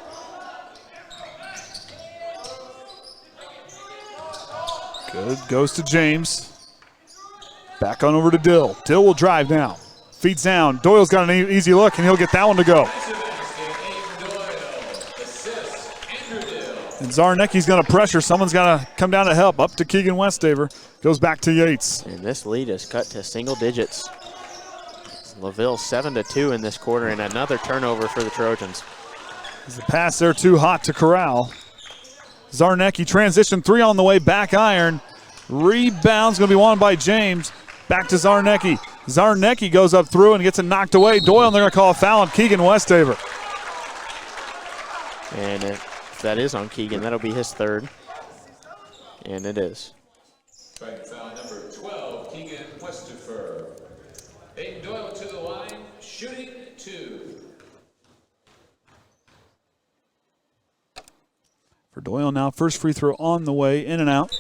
Good, goes to James. Back on over to Dill. Dill will drive now. Feeds down. Doyle's got an easy look, and he'll get that one to go. And Zarnecki's going to pressure. Someone's got to come down to help. Up to Keegan Westafer. Goes back to Yates. And this lead is cut to single digits. LaVille 7-2 in this quarter, and another turnover for the Trojans. The pass there too hot to Corral. Zarnecki transition 3 on the way. Back iron. Rebound's going to be won by James. Back to Zarnecki. Zarnecki goes up through and gets it knocked away. Doyle, and they're going to call a foul on Keegan Westafer. And if that is on Keegan, that'll be his third. And it is. Triton foul number 12, Keegan Westafer. Aiden Doyle to the line, shooting 2. for Doyle now. First free throw on the way, in and out.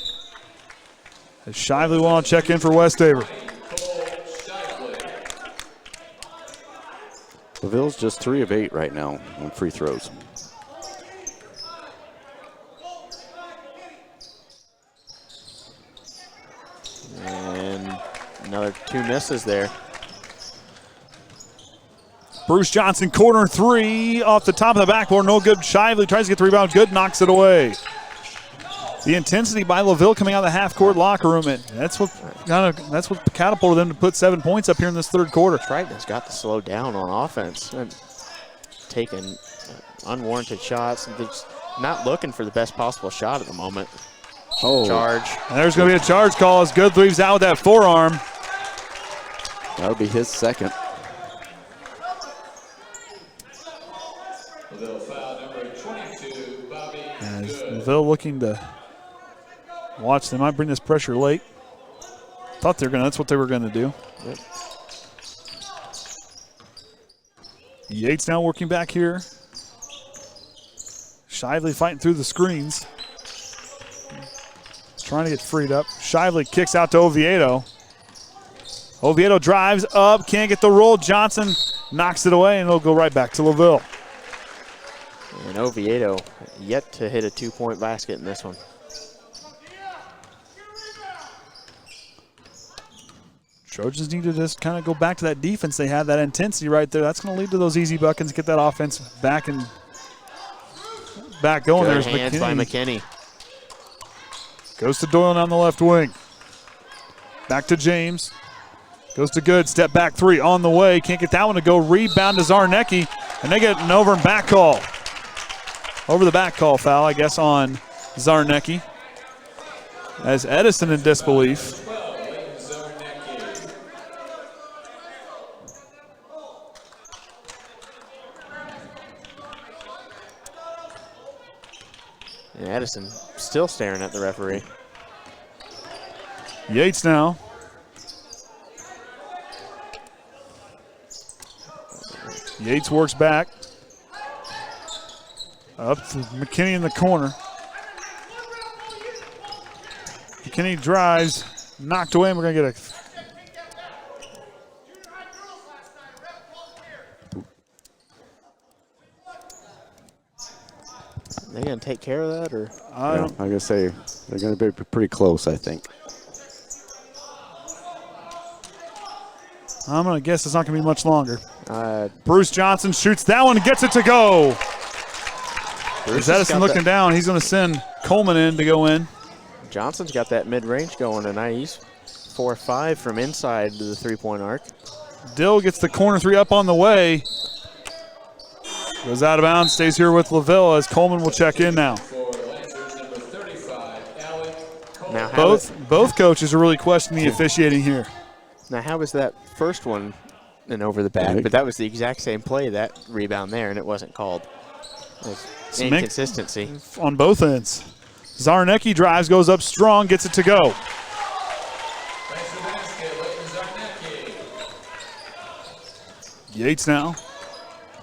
As Shively will check in for Westafer. LaVille's just 3 of 8 right now on free throws. And another 2 misses there. Bruce Johnson, corner 3 off the top of the backboard. No good. Shively tries to get the rebound. Good, knocks it away. The intensity by LaVille coming out of the half-court locker room. That's what catapulted them to put 7 points up here in this third quarter. Triton's got to slow down on offense. And taking unwarranted shots. And just not looking for the best possible shot at the moment. Oh. Charge. And there's going to be a charge call as Good leaves out with that forearm. That'll be his second. As LaVille looking to watch. They might bring this pressure late. Thought they were going to. That's what they were going to do. Yep. Yates now working back here. Shively fighting through the screens. Trying to get freed up. Shively kicks out to Oviedo. Oviedo drives up. Can't get the roll. Johnson knocks it away, and it'll go right back to LaVille. And Oviedo yet to hit a 2-point basket in this one. Trojans need to just kind of go back to that defense they had, that intensity right there. That's going to lead to those easy buckets, get that offense back going. Good There's hands McKinney. by McKinney. Goes to Doyle on the left wing. Back to James. Goes to Good. Step back 3 on the way. Can't get that one to go. Rebound to Zarnecki. And they get an over and back call. Over the back call foul, I guess, on Zarnecki. As Edison in disbelief. And Edison still staring at the referee. Yates now. Yates works back. Up to McKinney in the corner. McKinney drives, knocked away, and we're going to get a... They going to take care of that, or? I'm going to say they're going to be pretty close, I think. I'm going to guess it's not going to be much longer. Uh, Bruce Johnson shoots that one and gets it to go. As Edison looking down, he's going to send Coleman in to go in. Johnson's got that mid-range going tonight. He's 4-5 from inside to the 3-point arc. Dill gets the corner 3 up on the way. Goes out of bounds, stays here with LaVille as Coleman will check in now. Now Both coaches are really questioning the officiating here. Now, how was that first one and over the back? But that was the exact same play, that rebound there, and it wasn't called. It inconsistency. On both ends. Zarnecki drives, goes up strong, gets it to go. Yates now.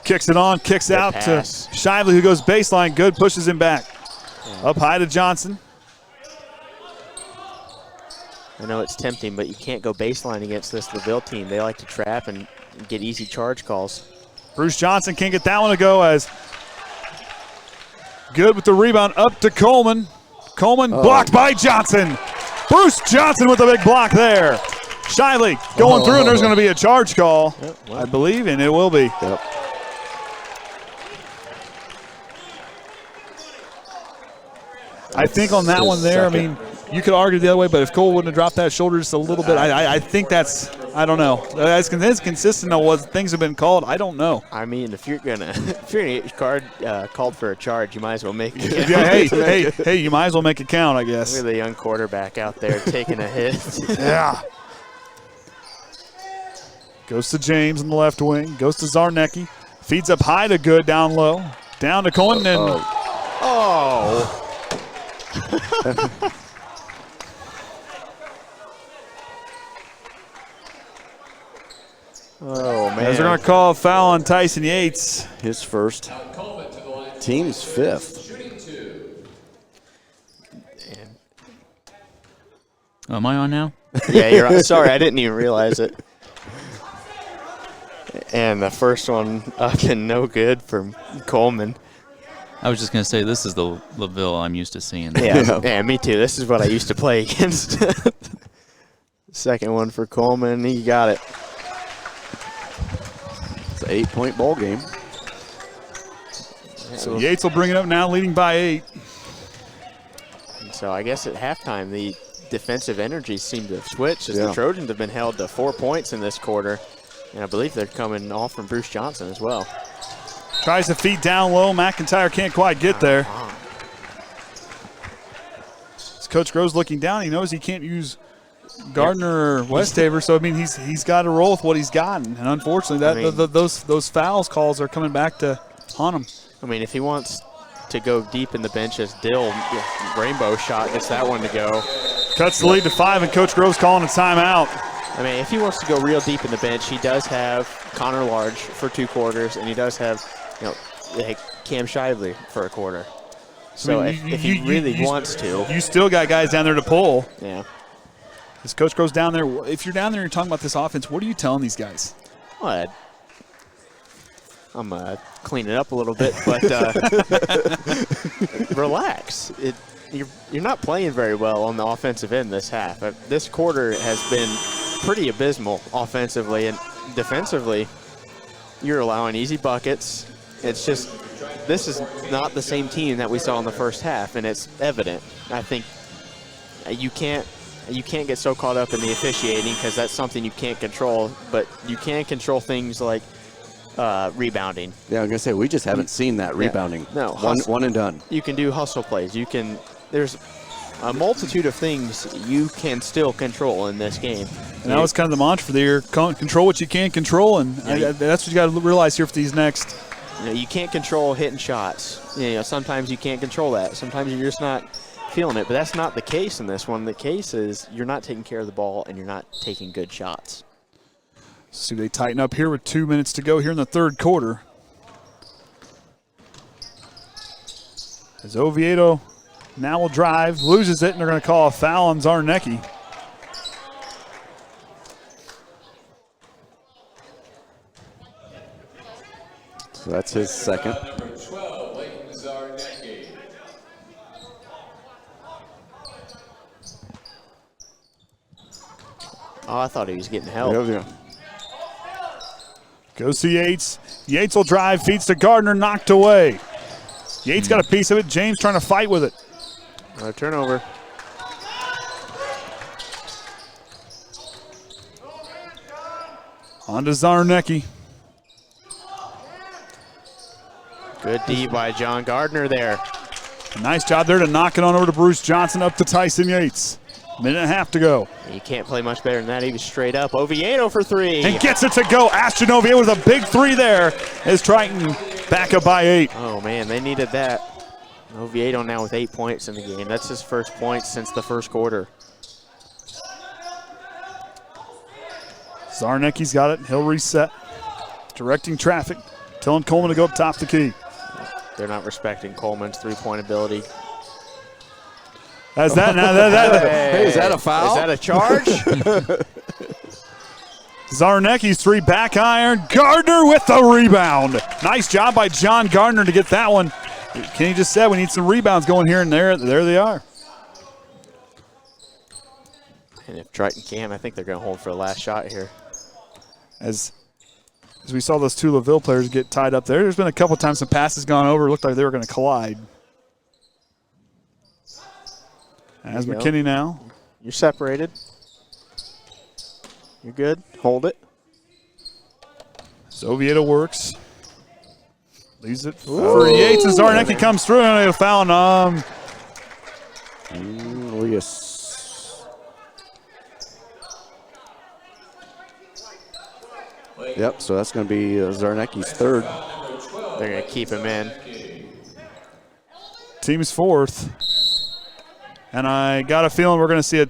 Kicks it on, kicks out to Shively, who goes baseline. Good, pushes him back. Yeah. Up high to Johnson. I know it's tempting, but you can't go baseline against this LaVille team. They like to trap and get easy charge calls. Bruce Johnson can't get that one to go as Good with the rebound up to Coleman. Coleman blocked by Johnson. Bruce Johnson with a big block there. Shively going through, and there's going to be a charge call, I believe, and it will be. Yep. I think on that one there, second. I mean, you could argue the other way, but if Cole wouldn't have dropped that shoulder just a little bit, I think that's, I don't know. As consistent as what things have been called, I don't know. I mean, if you're gonna get your card called for a charge, you might as well make it count. Yeah, hey, you might as well make it count, I guess. Look at the young quarterback out there taking a hit. Yeah. Goes to James in the left wing. Goes to Zarnecki. Feeds up high to Good, down low. Down to Cohen. And oh, man. As they're going to call a foul on Tyson Yates. His first. Team's 5th. Am I on now? Yeah, you're on. Sorry, I didn't even realize it. And the first one up and no good from Coleman. I was just going to say, this is the LaVille I'm used to seeing. Yeah, me too. This is what I used to play against. Second one for Coleman. He got it. It's an 8-point ball game. So Yates will bring it up now, leading by 8. So I guess at halftime, the defensive energy seemed to have switched as the Trojans have been held to 4 points in this quarter. And I believe they're coming all from Bruce Johnson as well. Tries to feed down low. McIntyre can't quite get there. As Coach Grove's looking down, he knows he can't use Gardner or Westafer, so I mean he's got to roll with what he's gotten. And unfortunately, those fouls calls are coming back to haunt him. I mean, if he wants to go deep in the bench as Dill, rainbow shot, gets that one to go. Cuts the lead to 5, and Coach Grove's calling a timeout. I mean, if he wants to go real deep in the bench, he does have Connor Large for 2 quarters, and he does have, Cam Shively for a quarter. So I mean, if he really wants to. You still got guys down there to pull. Yeah. As Coach Grove's down there, if you're down there and you're talking about this offense, what are you telling these guys? Well, I'm cleaning it up a little bit, but relax. You're not playing very well on the offensive end this half. This quarter has been pretty abysmal offensively, and defensively, you're allowing easy buckets. It's just this is not the same team that we saw in the first half, and it's evident. I think you can't get so caught up in the officiating because that's something you can't control, but you can control things like rebounding. Yeah, I'm going to say, we just haven't seen that rebounding. No. One and done. You can do hustle plays. There's a multitude of things you can still control in this game. And that was kind of the mantra for the year. Control what you can control, and that's what you got to realize here for these next. You can't control hitting shots. Sometimes you can't control that. Sometimes you're just not feeling it, but that's not the case in this one. The case is you're not taking care of the ball and you're not taking good shots. See, they tighten up here with 2 minutes to go here in the third quarter. As Oviedo now will drive, loses it, and they're going to call a foul on Zarnecki. So that's his second. Number 12, Leighton Zarnecki. Oh, I thought he was getting help. Yeah. Goes to Yates. Yates will drive, feeds to Gardner, knocked away. Yates got a piece of it. James trying to fight with it. Another turnover. On to Zarnecki. Good D by John Gardner there. Nice job there to knock it on over to Bruce Johnson, up to Tyson Yates. Minute and a half to go. You can't play much better than that. He was straight up. Oviedo for 3. And gets it to go. Ashton Oviedo with a big 3 there as Triton back up by 8. Oh, man, they needed that. Oviedo now with 8 points in the game. That's his first point since the first quarter. Zarnecki's got it. He'll reset. Directing traffic. Telling Coleman to go up top the key. They're not respecting Coleman's three-point ability. That's that. Hey, is that a foul? Is that a charge? Zarnecki's 3 back iron. Gardner with the rebound. Nice job by John Gardner to get that one. Kenny just said we need some rebounds going here and there. There they are. And if Triton can, I think they're going to hold for the last shot here. As we saw those 2 LaVille players get tied up there, there's been a couple times some passes gone over. It looked like they were going to collide. As McKinney now. You're separated. You're good. Hold it. So Oviedo works. Leaves it for Yates as Zarnecki comes through and a foul on Yep, so that's going to be Zarnecki's 3rd. They're going to keep him in. Team's 4th. And I got a feeling we're going to see a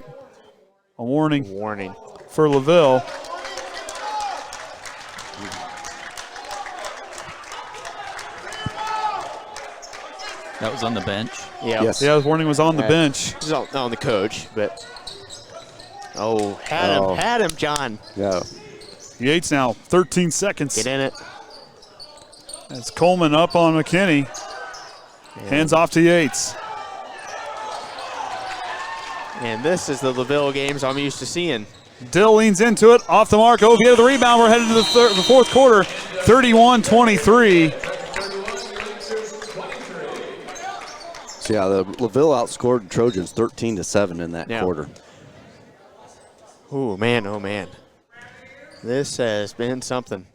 warning. Warning. For LaVille. That was on the bench. Yeah. Yes. Yeah, the warning was on the bench. It was on the coach, but Oh, had him, John. Yeah. Yates now 13 seconds. Get in it. That's Coleman up on McKinney. Hands off to Yates. And this is the LaVille games I'm used to seeing. Dill leans into it, off the mark. Oviedo the rebound. We're headed to the fourth quarter. 31-23. So yeah, the LaVille outscored the Trojans 13-7 in that quarter. Oh man. This has been something.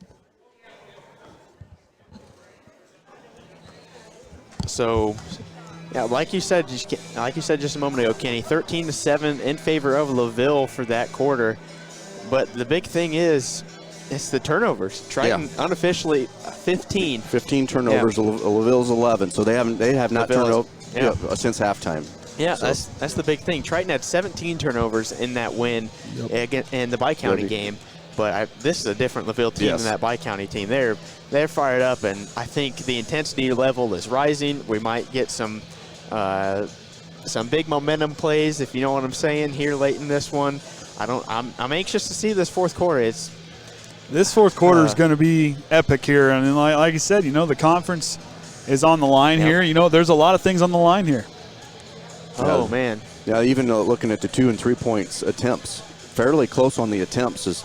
So, yeah, like you said just a moment ago, Kenny, 13-7 in favor of LaVille for that quarter. But the big thing is, it's the turnovers. Triton unofficially 15. 15 turnovers. LaVille's 11. So they have not turned over since halftime. Yeah, that's the big thing. Triton had 17 turnovers in that win in the Bi-County game. But this is a different LaVille team than that Bi-County team. They're fired up, and I think the intensity level is rising. We might get some big momentum plays, if you know what I'm saying, here late in this one. I'm anxious to see this fourth quarter. This fourth quarter is going to be epic here, and like you said, the conference is on the line here. There's a lot of things on the line here. Oh man. Yeah, even looking at the 2 and 3 points attempts, fairly close on the attempts is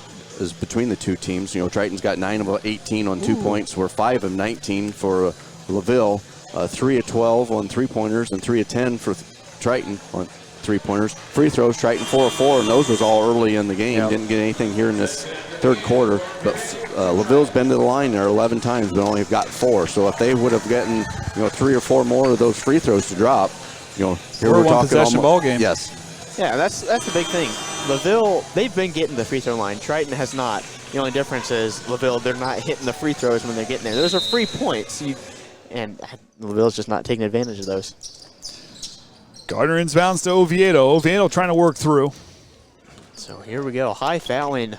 between the two teams. Triton's got 9 of 18 on 2 points. We're 5 of 19 for LaVille, 3 of 12 on 3-pointers, and 3 of 10 for Triton on 3-pointers. Free throws, Triton 4 of 4, and those was all early in the game. Didn't get anything here in this third quarter. But LaVille's been to the line there 11 times, but only got 4. So if they would have gotten 3 or 4 more of those free throws to drop, here we're talking possession ball game. Yes. Yeah, that's the big thing. LaVille, they've been getting the free throw line. Triton has not. The only difference is LaVille, they're not hitting the free throws when they're getting there. Those are free points, and LaVille's just not taking advantage of those. Gardner inbounds to Oviedo. Oviedo trying to work through. So here we go. High fouling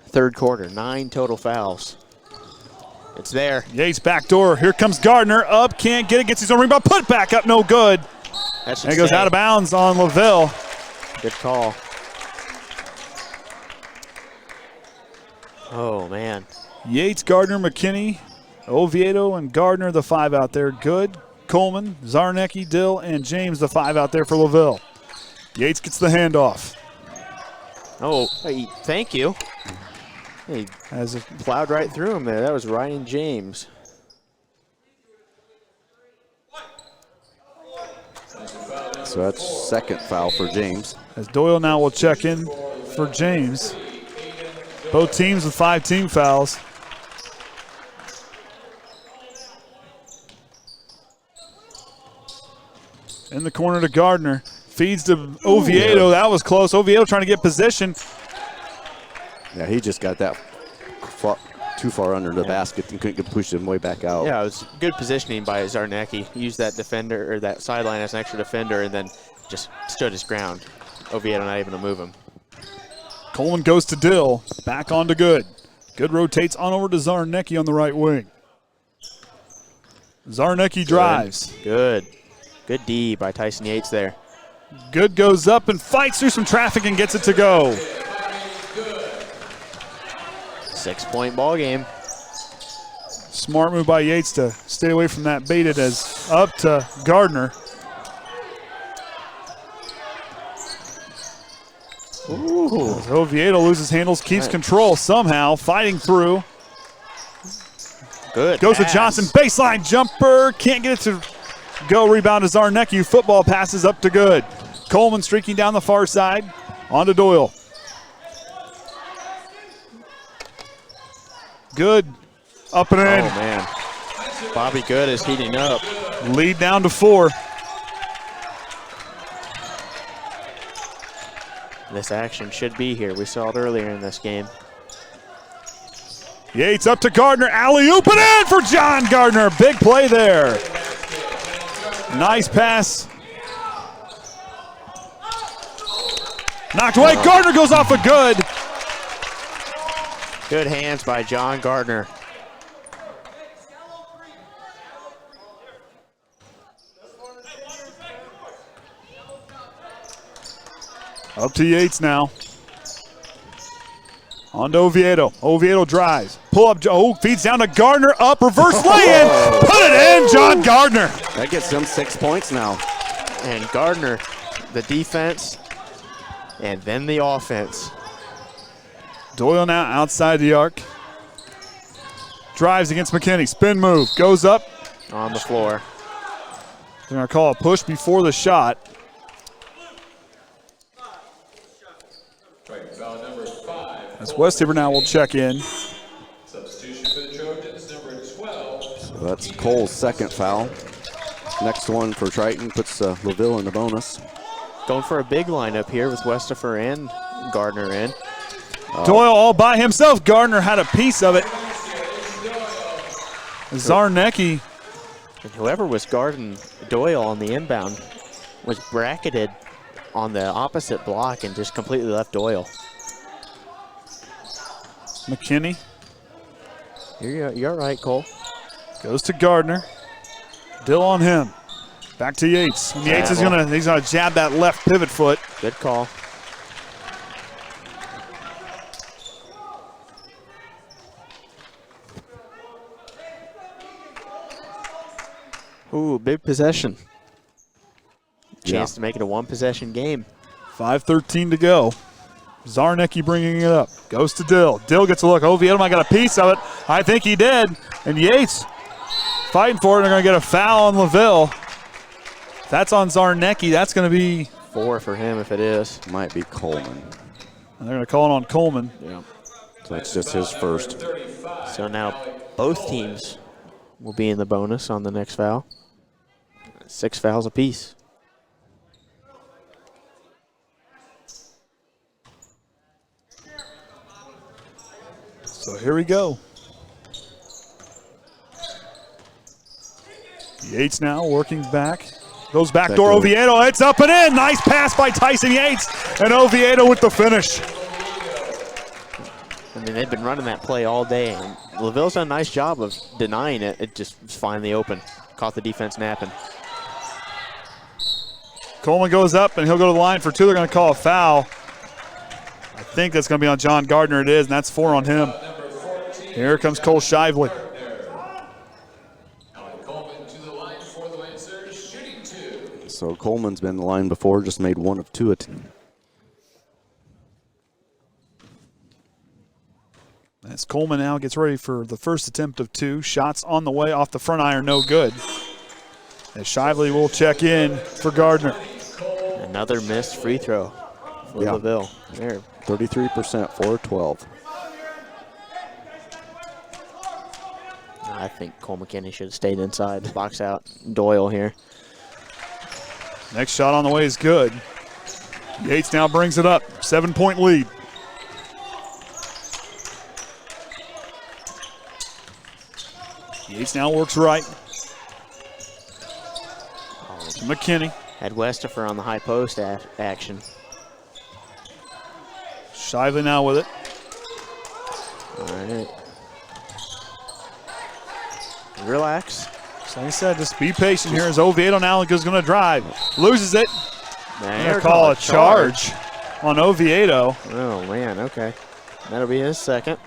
third quarter. 9 total fouls. It's there. Yates backdoor. Here comes Gardner. Up, can't get it. Gets his own rebound. Put back up, no good. And it goes out of bounds on LaVille. Good call. Oh, man. Yates, Gardner, McKinney, Oviedo, and Gardner, the 5 out there. Good. Coleman, Zarnecki, Dill, and James, the 5 out there for LaVille. Yates gets the handoff. Oh, thank you. He plowed right through him there. That was Ryan James. So that's second foul for James. As Doyle now will check in for James. Both teams with 5 team fouls. In the corner to Gardner. Feeds to Oviedo. That was close. Oviedo trying to get position. Yeah, he just got that too far under the basket and couldn't push him way back out. Yeah, it was good positioning by Zarnecki. Used that defender or that sideline as an extra defender and then just stood his ground. Oviedo not able to move him. Coleman goes to Dill. Back on to Good. Good rotates on over to Zarnecki on the right wing. Zarnecki drives. Good Good D by Tyson Yates there. Good goes up and fights through some traffic and gets it to go. 6-point ball game. Smart move by Yates to stay away from that baited as up to Gardner. Ooh. As Oviedo loses handles, keeps control somehow, fighting through. Good Goes pass. to Johnson, baseline jumper, can't get it to go. Rebound to Zarnecki, football passes up to Good. Coleman streaking down the far side, on to Doyle. Good, up and in. Oh, man. Bobby Good is heating up. Lead down to 4. This action should be here. We saw it earlier in this game. Yates up to Gardner, alley-oop and in for John Gardner. Big play there. Nice pass. Knocked away, Gardner goes off a Good. Good hands by John Gardner. Up to Yates now. On to Oviedo. Oviedo drives. Pull up. Oh, feeds down to Gardner. Up. Reverse lay-in. Put it in, John Gardner. That gets them 6 points now. And Gardner, the defense, and then the offense. Doyle now outside the arc. Drives against McKinney. Spin move. Goes up. On the floor. They're going to call a push before the shot. Foul number 5. As Westafer now will check in. Substitution for the Trojans, number 12. So that's Cole's second foul. Next one for Triton puts LaVille in the bonus. Going for a big lineup here with Westafer and Gardner in. Doyle all by himself. Gardner had a piece of it. Zarnecki. And whoever was guarding Doyle on the inbound was bracketed on the opposite block and just completely left Doyle. McKinney You're right, Cole. goes to Gardner. Dill on him. Back to Yates. And Yates is he's gonna jab that left pivot foot. Good call. Ooh, big possession. Chance to make it a one-possession game. 5:13 to go. Zarnecki bringing it up. Goes to Dill. Dill gets a look. Oviedo might got a piece of it. I think he did. And Yates fighting for it. They're going to get a foul on LaVille. If that's on Zarnecki, that's going to be 4 for him if it is. Might be Coleman. And they're going to call it on Coleman. Yeah. So that's just his first. So now both teams will be in the bonus on the next foul. 6 fouls apiece. So here we go. Yates now working back. Goes back door, Oviedo. It's up and in. Nice pass by Tyson Yates. And Oviedo with the finish. I mean, they've been running that play all day, and LaVille's done a nice job of denying it. It just was finally open. Caught the defense napping. Coleman goes up, and he'll go to the line for 2. They're going to call a foul. I think that's going to be on John Gardner. It is, and that's 4 on him. Here comes Cole Shively. So Coleman's been in the line before, just made 1 of 2 attempts. As Coleman now gets ready for the first attempt of 2. Shots on the way off the front iron, no good. As Shively will check in for Gardner. Another missed free throw for LaVille. There. 33%, 4-12. I think Cole McKinney should have stayed inside. Box out Doyle here. Next shot on the way is good. Yates now brings it up. 7-point lead. Yates now works right. McKinney. Had Westafer on the high post action. Shively now with it. All right. Relax. So like I said, just be patient here as Oviedo now is going to drive. Loses it. They're going to call a charge on Oviedo. Oh, man, okay. That'll be his second.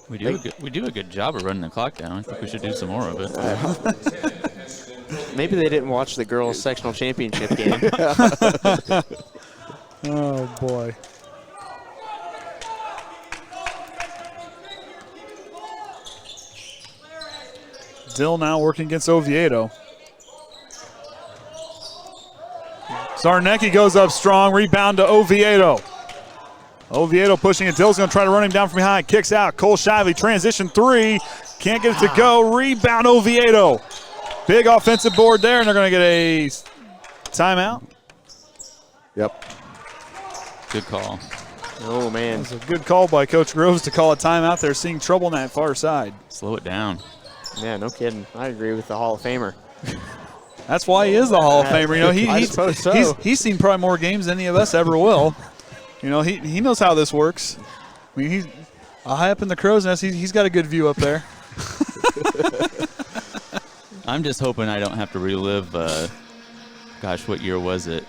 We do a good job of running the clock down. I think we should do some more of it. Maybe they didn't watch the girls' sectional championship game. Oh, boy. Dill now working against Oviedo. Zarnecki goes up strong. Rebound to Oviedo. Oviedo pushing it. Dill's going to try to run him down from behind. Kicks out. Cole Shively, transition 3. Can't get it to go. Rebound Oviedo. Big offensive board there, and they're going to get a timeout. Yep. Good call. Oh, man. It's a good call by Coach Groves to call a timeout. They're seeing trouble on that far side. Slow it down. Yeah, no kidding. I agree with the Hall of Famer. That's why he is the Hall of Famer. You know, I suppose so. he's seen probably more games than any of us ever will. You know, he knows how this works. I mean, he's high up in the crow's nest. He's got a good view up there. I'm just hoping I don't have to relive, gosh, what year was it?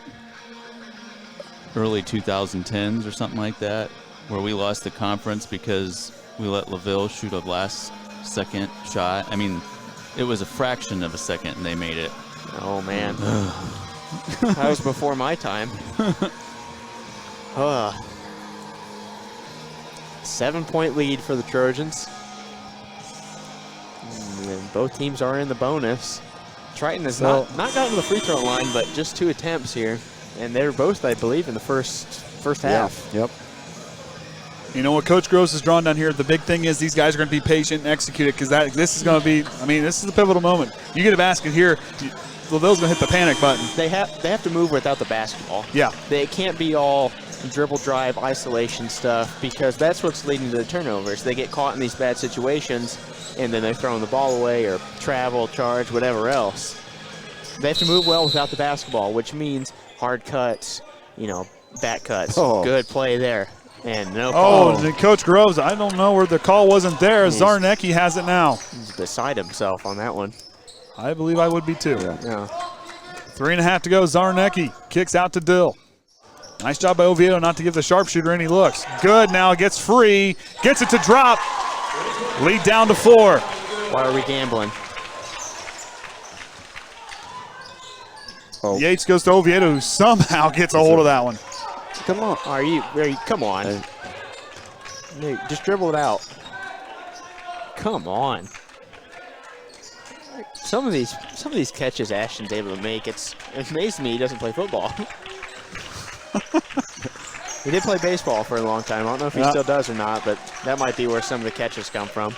early 2010s or something like that, where we lost the conference because we let LaVille shoot a last-second shot. I mean, it was a fraction of a second, and they made it. Oh, man. That was before my time. 7-point lead for the Trojans. And both teams are in the bonus. Triton has not gotten to the free throw line, but just 2 attempts here. And they're both, I believe, in the first half. Yep. You know what Coach Gross has drawn down here, the big thing is these guys are going to be patient and execute it, because this is going to be, this is the pivotal moment. You get a basket here, LaVille's going to hit the panic button. They have to move without the basketball. Yeah. They can't be all dribble, drive, isolation stuff, because that's what's leading to the turnovers. They get caught in these bad situations, and then they're throwing the ball away or travel, charge, whatever else. They have to move well without the basketball, which means hard cuts, back cuts. Oh. Good play there. And no call. And Coach Groves, I don't know where the call wasn't there. Zarnecki has it now. He's beside himself on that one. I believe I would be too. Yeah. 3.5 to go. Zarnecki kicks out to Dill. Nice job by Oviedo not to give the sharpshooter any looks. Good now, gets free, gets it to drop. Lead down to 4. Why are we gambling? Oh. Yates goes to Oviedo, who somehow gets a hold of that one. Come on. Come on. Hey, just dribble it out. Come on. Some of these catches Ashton's able to make, it amazes me he doesn't play football. He did play baseball for a long time. I don't know if he still does or not, but that might be where some of the catches come from.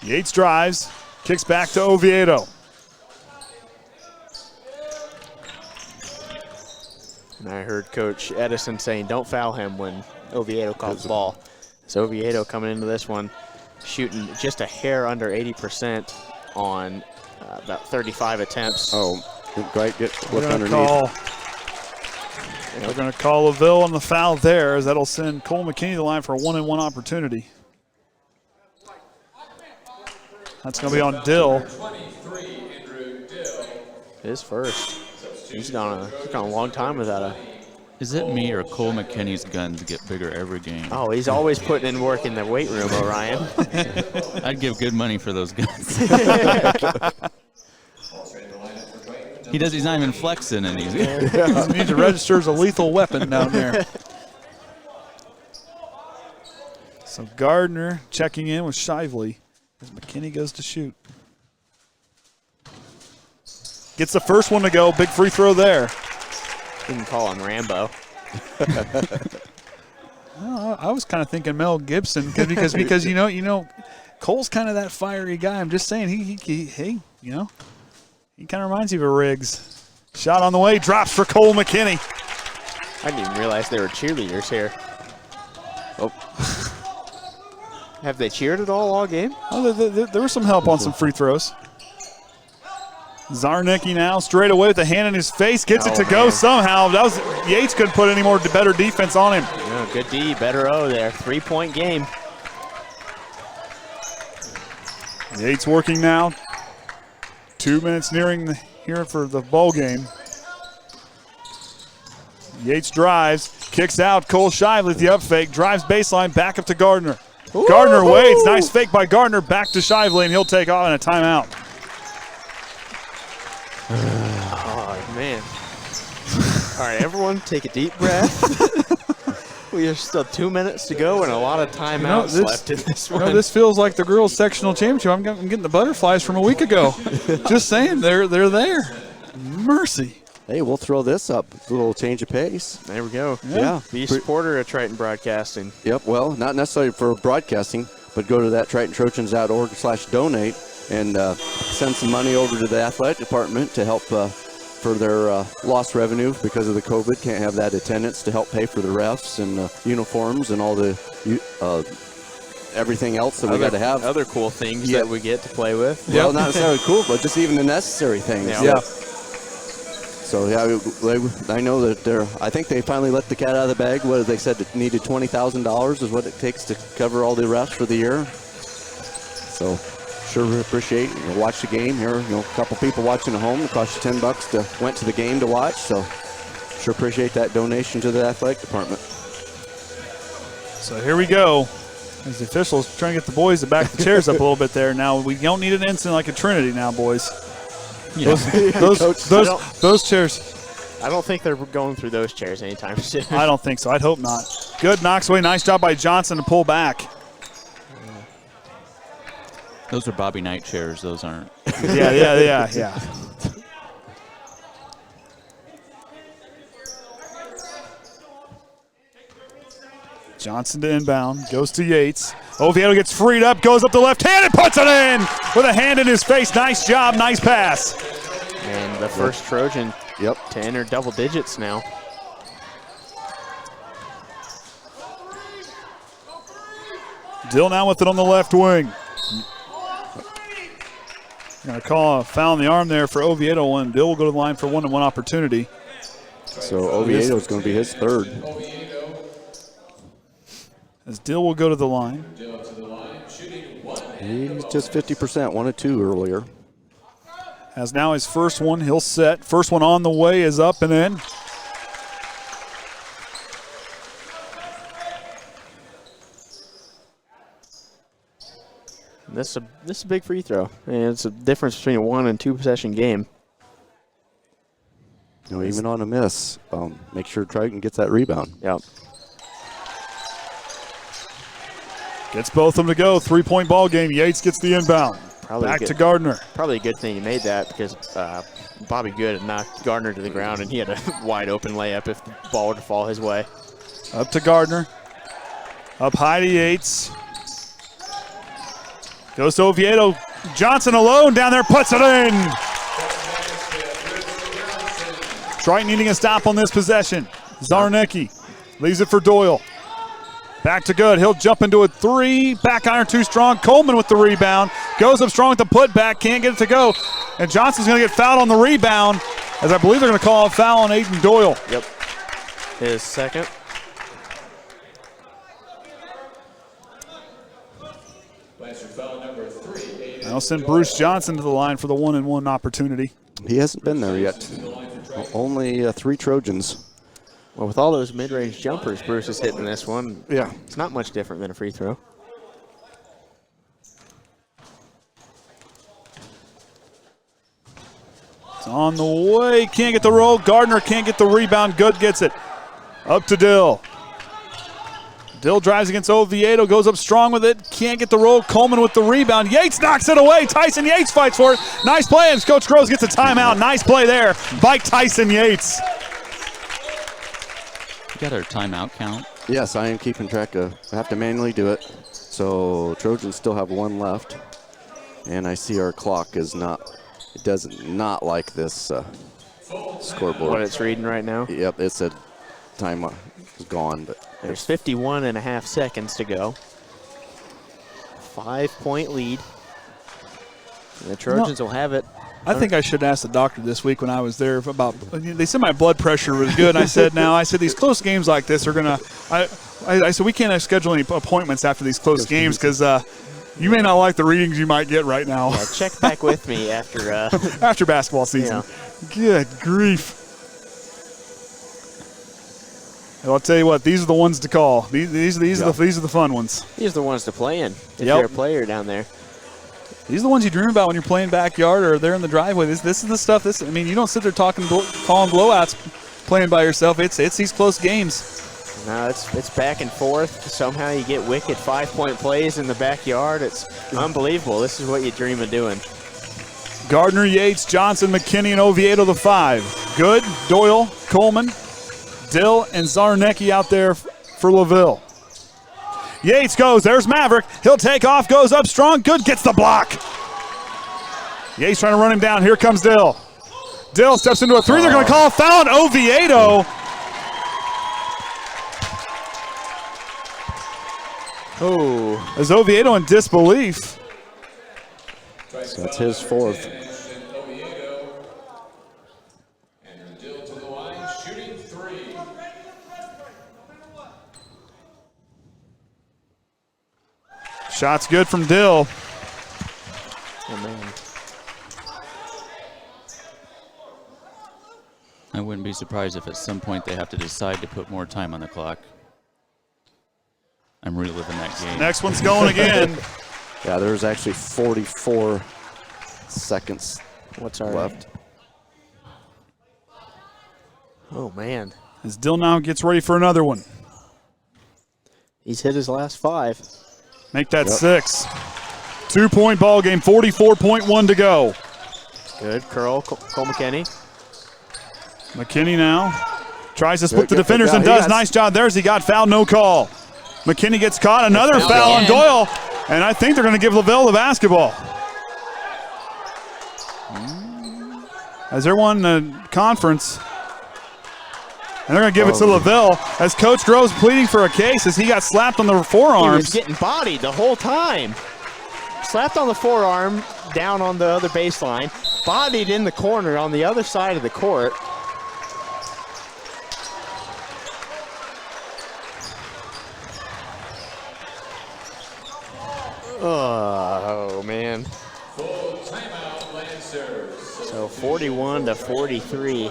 Yates drives, kicks back to Oviedo. And I heard Coach Edison saying, don't foul him when Oviedo calls the ball. So Oviedo coming into this one, shooting just a hair under 80% on about 35 attempts. Oh, great. Look underneath. They're going to call LaVille on the foul there, as that'll send Cole McKinney to the line for a 1-and-1 opportunity. That's going to be on Dill. His first. He's gone a long time without a. Is it me or Cole McKinney's guns get bigger every game? Oh, he's always putting in work in the weight room, Orion. I'd give good money for those guns. He's not even flexing, and he needs to register as a lethal weapon down there. So Gardner checking in with Shively as McKinney goes to shoot. Gets the first one to go. Big free throw there. You can call him Rambo. I was kind of thinking Mel Gibson because Cole's kind of that fiery guy. I'm just saying he kind of reminds you of a Riggs. Shot on the way, drops for Cole McKinney. I didn't even realize there were cheerleaders here. Oh. Have they cheered at all game? Oh, there was some help on some free throws. Zarnecki now straight away with the hand in his face, gets it to go somehow. Yates couldn't put any more better defense on him. Yeah, good D, better O there. 3-point game. Yates working now. 2 minutes nearing here for the ball game. Yates drives, kicks out. Cole Shively with the up fake, drives baseline, back up to Gardner. Ooh. Gardner waits, nice fake by Gardner, back to Shively, and he'll take off in a timeout. Oh, man. All right, everyone take a deep breath. We have still 2 minutes to go and a lot of timeouts left in this one. This feels like the girls' sectional championship. I'm getting the butterflies from a week ago. Just saying, they're there. Mercy. Hey, we'll throw this up. A little change of pace. There we go. Yeah. Be a supporter of Triton Broadcasting. Yep, well, not necessarily for broadcasting, but go to that TritonTrojans.org/donate and send some money over to the athletic department to help for their lost revenue because of the COVID. Can't have that attendance to help pay for the refs and uniforms and all the everything else that we got to have. Other cool things that we get to play with. Well, not necessarily cool, but just even the necessary things. Yeah. So, I know that I think they finally let the cat out of the bag. What they said it needed $20,000 is what it takes to cover all the refs for the year. So, sure appreciate it. Watch the game here. A couple people watching at home. It cost you $10 to went to the game to watch. So, Sure appreciate that donation to the athletic department. So here we go. As the officials trying to get the boys to back the chairs up a little bit there. Now we don't need an incident like a Trinity now, boys. Yeah. Those chairs. I don't think they're going through those chairs anytime soon. I don't think so. I'd hope not. Good, knocks away. Nice job by Johnson to pull back. Those are Bobby Knight chairs. Those aren't. Yeah. Johnson to inbound, goes to Yates. Oviedo gets freed up, goes up the left hand and puts it in with a hand in his face. Nice job, nice pass. And the first Trojan to enter double digits now. Dill now with it on the left wing. Going to call a foul in the arm there for Oviedo, and Dill will go to the line for 1-on-1 opportunity. So Oviedo is going to be his third. As Dill will go to the line. He's just 50%, 1 of 2 earlier. As now his first one, he'll set. First one on the way is up and in. This is a big free throw. And it's a difference between a 1 and 2 possession game. You know, even on a miss, make sure Triton gets that rebound. Yep. Gets both of them to go. 3-point ball game. Yates gets the inbound. Back to Gardner. Probably a good thing he made that because Bobby Good had knocked Gardner to the ground, and he had a wide open layup if the ball were to fall his way. Up to Gardner. Up high to Yates. Goes to Oviedo. Johnson alone down there, puts it in. Triton needing a stop on this possession. Zarnecki leaves it for Doyle. Back to Good. He'll jump into a 3. Back iron too strong. Coleman with the rebound. Goes up strong with the putback. Can't get it to go. And Johnson's going to get fouled on the rebound, as I believe they're going to call a foul on Aiden Doyle. Yep. His second. I'll send Bruce Johnson to the line for the 1-on-1 opportunity. He hasn't been there yet. Only 3 Trojans. Well, with all those mid-range jumpers Bruce is hitting this one, Yeah. it's not much different than a free throw. It's on the way. Can't get the roll. Gardner can't get the rebound. Good gets it. Up to Dill. Dill drives against Oviedo, goes up strong with it. Can't get the roll. Coleman with the rebound. Yates knocks it away. Tyson Yates fights for it. Nice play, and Coach Groves gets a timeout. Nice play there by Tyson Yates. You got our timeout count? Yes, I am keeping track of. I have to manually do it. So Trojans still have 1 left. And I see our clock is not, it does not like this scoreboard. What it's reading right now? Yep, it said time is gone, but There's 51.5 seconds to go. 5-point lead. And the Trojans will have it. I think I should ask the doctor this week when I was there about. They said my blood pressure was good. And I said these close games like this are gonna. I said we can't schedule any appointments after these close games because you may not like the readings you might get right now. Yeah, check back with me after after basketball season. Yeah. Good grief! And I'll tell you what, these are the ones to call. These are the fun ones. These are the ones to play in if you're a player down there. These are the ones you dream about when you're playing backyard or they're in the driveway. This is the stuff. You don't sit there calling blowouts playing by yourself. It's these close games. No, it's back and forth. Somehow you get wicked 5-point plays in the backyard. It's unbelievable. This is what you dream of doing. Gardner, Yates, Johnson, McKinney, and Oviedo the 5. Good, Doyle, Coleman, Dill, and Zarnecki out there for LaVille. Yates goes. There's Maverick. He'll take off. Goes up strong. Good. Gets the block. Yates trying to run him down. Here comes Dill. Dill steps into a 3. They're going to call a foul on Oviedo. Oh. As Oviedo in disbelief. so that's his 4th. Shot's good from Dill. Oh, man. I wouldn't be surprised if at some point they have to decide to put more time on the clock. I'm reliving that game. Next one's going again. Yeah, there's actually 44 seconds left. Oh, man. As Dill now gets ready for another one. He's hit his last 5. Make that 6. 2-point ball game, 44.1 to go. Good curl, Cole McKinney. McKinney now tries to split the Good, defenders good, and he does. got- Nice job there as he got fouled, no call. McKinney gets caught, another foul on Doyle, and I think they're going to give LaVille the basketball. As they're won the conference, and they're going to give it to LaVille as Coach Groves pleading for a case as he got slapped on the He was forearms. getting bodied the whole time. Slapped on the forearm, down on the other baseline, bodied in the corner on the other side of the court. Oh, man. Full timeout, Lancers. So 41-43.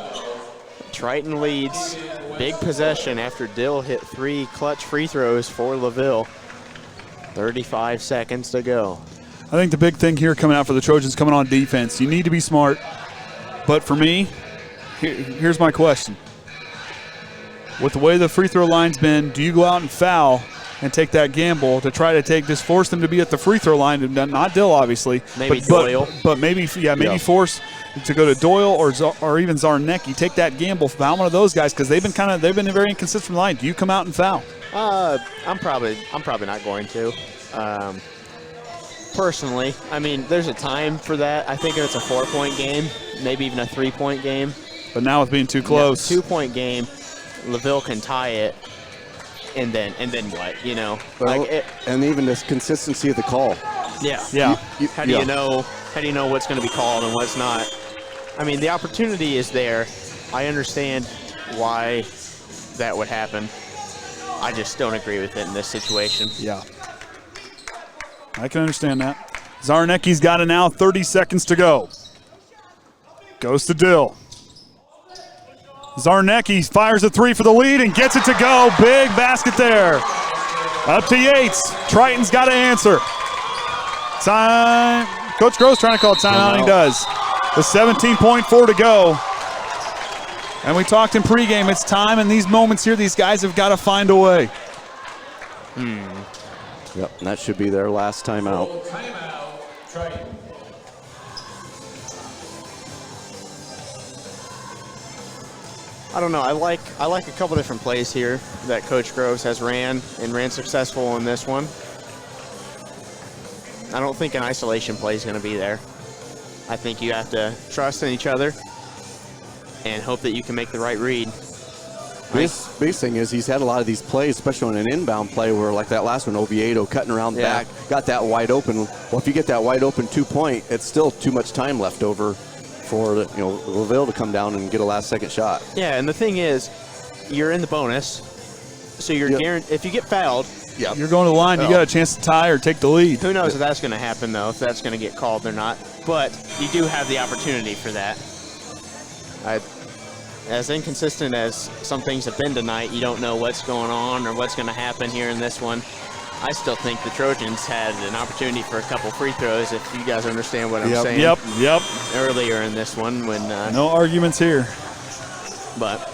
Triton leads. Big possession after Dill hit 3 clutch free throws for LaVille. 35 seconds to go. I think the big thing here coming out for the Trojans coming on defense, you need to be smart. But for me, here's my question. With the way the free throw line's been, do you go out and foul and take that gamble to try to just force them to be at the free throw line, and not Dill obviously, Maybe Doyle. but maybe force to go to Doyle or even Zarnecki. Take that gamble, foul one of those guys because they've been very inconsistent from the line. Do you come out and foul? I'm probably not going to. Personally, I mean, there's a time for that. I think if it's a 4-point game, maybe even a 3-point game. But now with being too close, 2-point game, LaVille can tie it, and then what? You know, Well, and even this consistency of the call. yeah. How do you know what's going to be called and what's not? I mean, the opportunity is there. I understand why that would happen. I just don't agree with it in this situation. Yeah. I can understand that. Zarnecki's got it now, 30 seconds to go. Goes to Dill. Zarnecki fires a 3 for the lead and gets it to go. Big basket there. Up to Yates. Triton's got to answer. Time. Coach Groves trying to call timeout, and he does. With 17.4 to go. And we talked in pregame, it's time in these moments here, these guys have got to find a way. Yep, and that should be their last timeout. Full timeout, Triton. I don't know. I like a couple different plays here that Coach Groves has ran successful in this one. I don't think an isolation play is going to be there. I think you have to trust in each other and hope that you can make the right read. Biggest thing is he's had a lot of these plays, especially on an inbound play where, like that last one, Oviedo cutting around back, got that wide open. Well, if you get that wide open 2-point, it's still too much time left over for LaVille to come down and get a last-second shot. Yeah, and the thing is, you're in the bonus, so you're guaranteed. If you get fouled, You're going to the line, you got a chance to tie or take the lead. who knows if that's going to happen though, if that's going to get called or not. But you do have the opportunity for that. As inconsistent as some things have been tonight, you don't know what's going on or what's going to happen here in this one. I still think the Trojans had an opportunity for a couple free throws, if you guys understand what I'm saying. Yep. Earlier in this one when No arguments here. but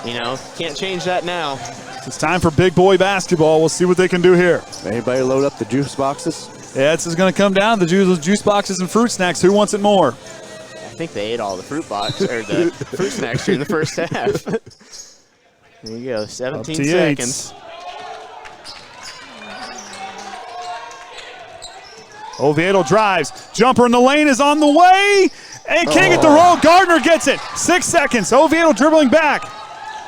can't change that now. It's time for big boy basketball. We'll see what they can do here. Anybody load up the juice boxes? Yeah, this is going to come down to the juice boxes and fruit snacks. Who wants it more? I think they ate all the fruit box or the fruit snacks during the first half. There you go, 17 Up to seconds. Yates. Oviedo drives. Jumper in the lane is on the way. And can't get the roll. Gardner gets it. 6 seconds. Oviedo dribbling back.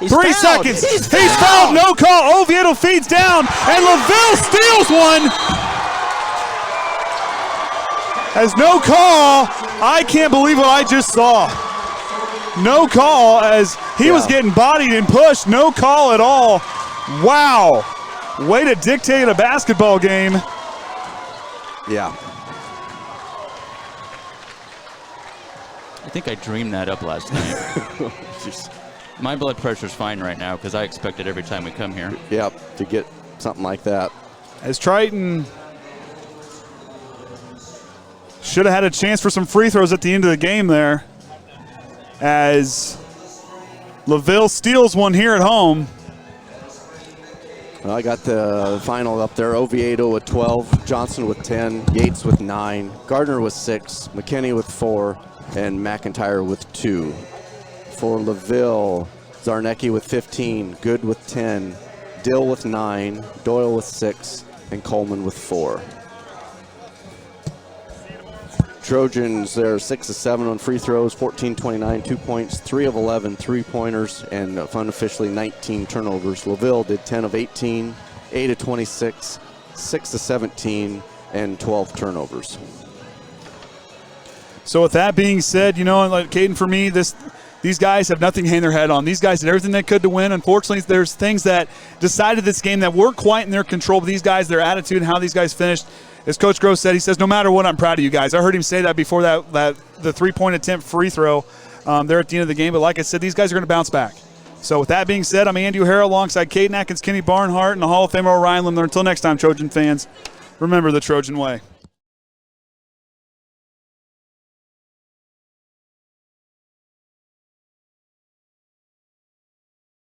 He's 3 fouled. seconds. He's He's fouled. No call. Oviedo feeds down. And LaVille steals one. As no call. I can't believe what I just saw. No call as he was getting bodied and pushed. No call at all. Wow. Way to dictate a basketball game. Yeah. think I dreamed that up last night. My blood pressure's fine right now because I expect it every time we come here. Yep, to get something like that. As Triton should have had a chance for some free throws at the end of the game there. As LaVille steals one here at home. Well, I got the final up there. Oviedo with 12, Johnson with 10, Yates with 9, Gardner with 6, McKinney with 4, and McIntyre with 2. For LaVille, Zarnecki with 15, Good with 10, Dill with 9, Doyle with 6, and Coleman with 4. Trojans, they're 6 of 7 on free throws, 14-29, 2 points, 3 of 11 3-pointers, and unofficially 19 turnovers. LaVille did 10 of 18, 8 of 26, 6 of 17, and 12 turnovers. So with that being said, you know, like Kaden, for me, these guys have nothing to hang their head on. These guys did everything they could to win. Unfortunately, there's things that decided this game that weren't quite in their control. But these guys, their attitude and how these guys finished, as Coach Gross said, he says, no matter what, I'm proud of you guys. I heard him say that before the 3-point attempt free throw there at the end of the game. But like I said, these guys are going to bounce back. So with that being said, I'm Andy O'Hara alongside Kaden, Atkins, Kenny Barnhart, and the Hall of Famer Orion Lemler. Until next time, Trojan fans, remember the Trojan way.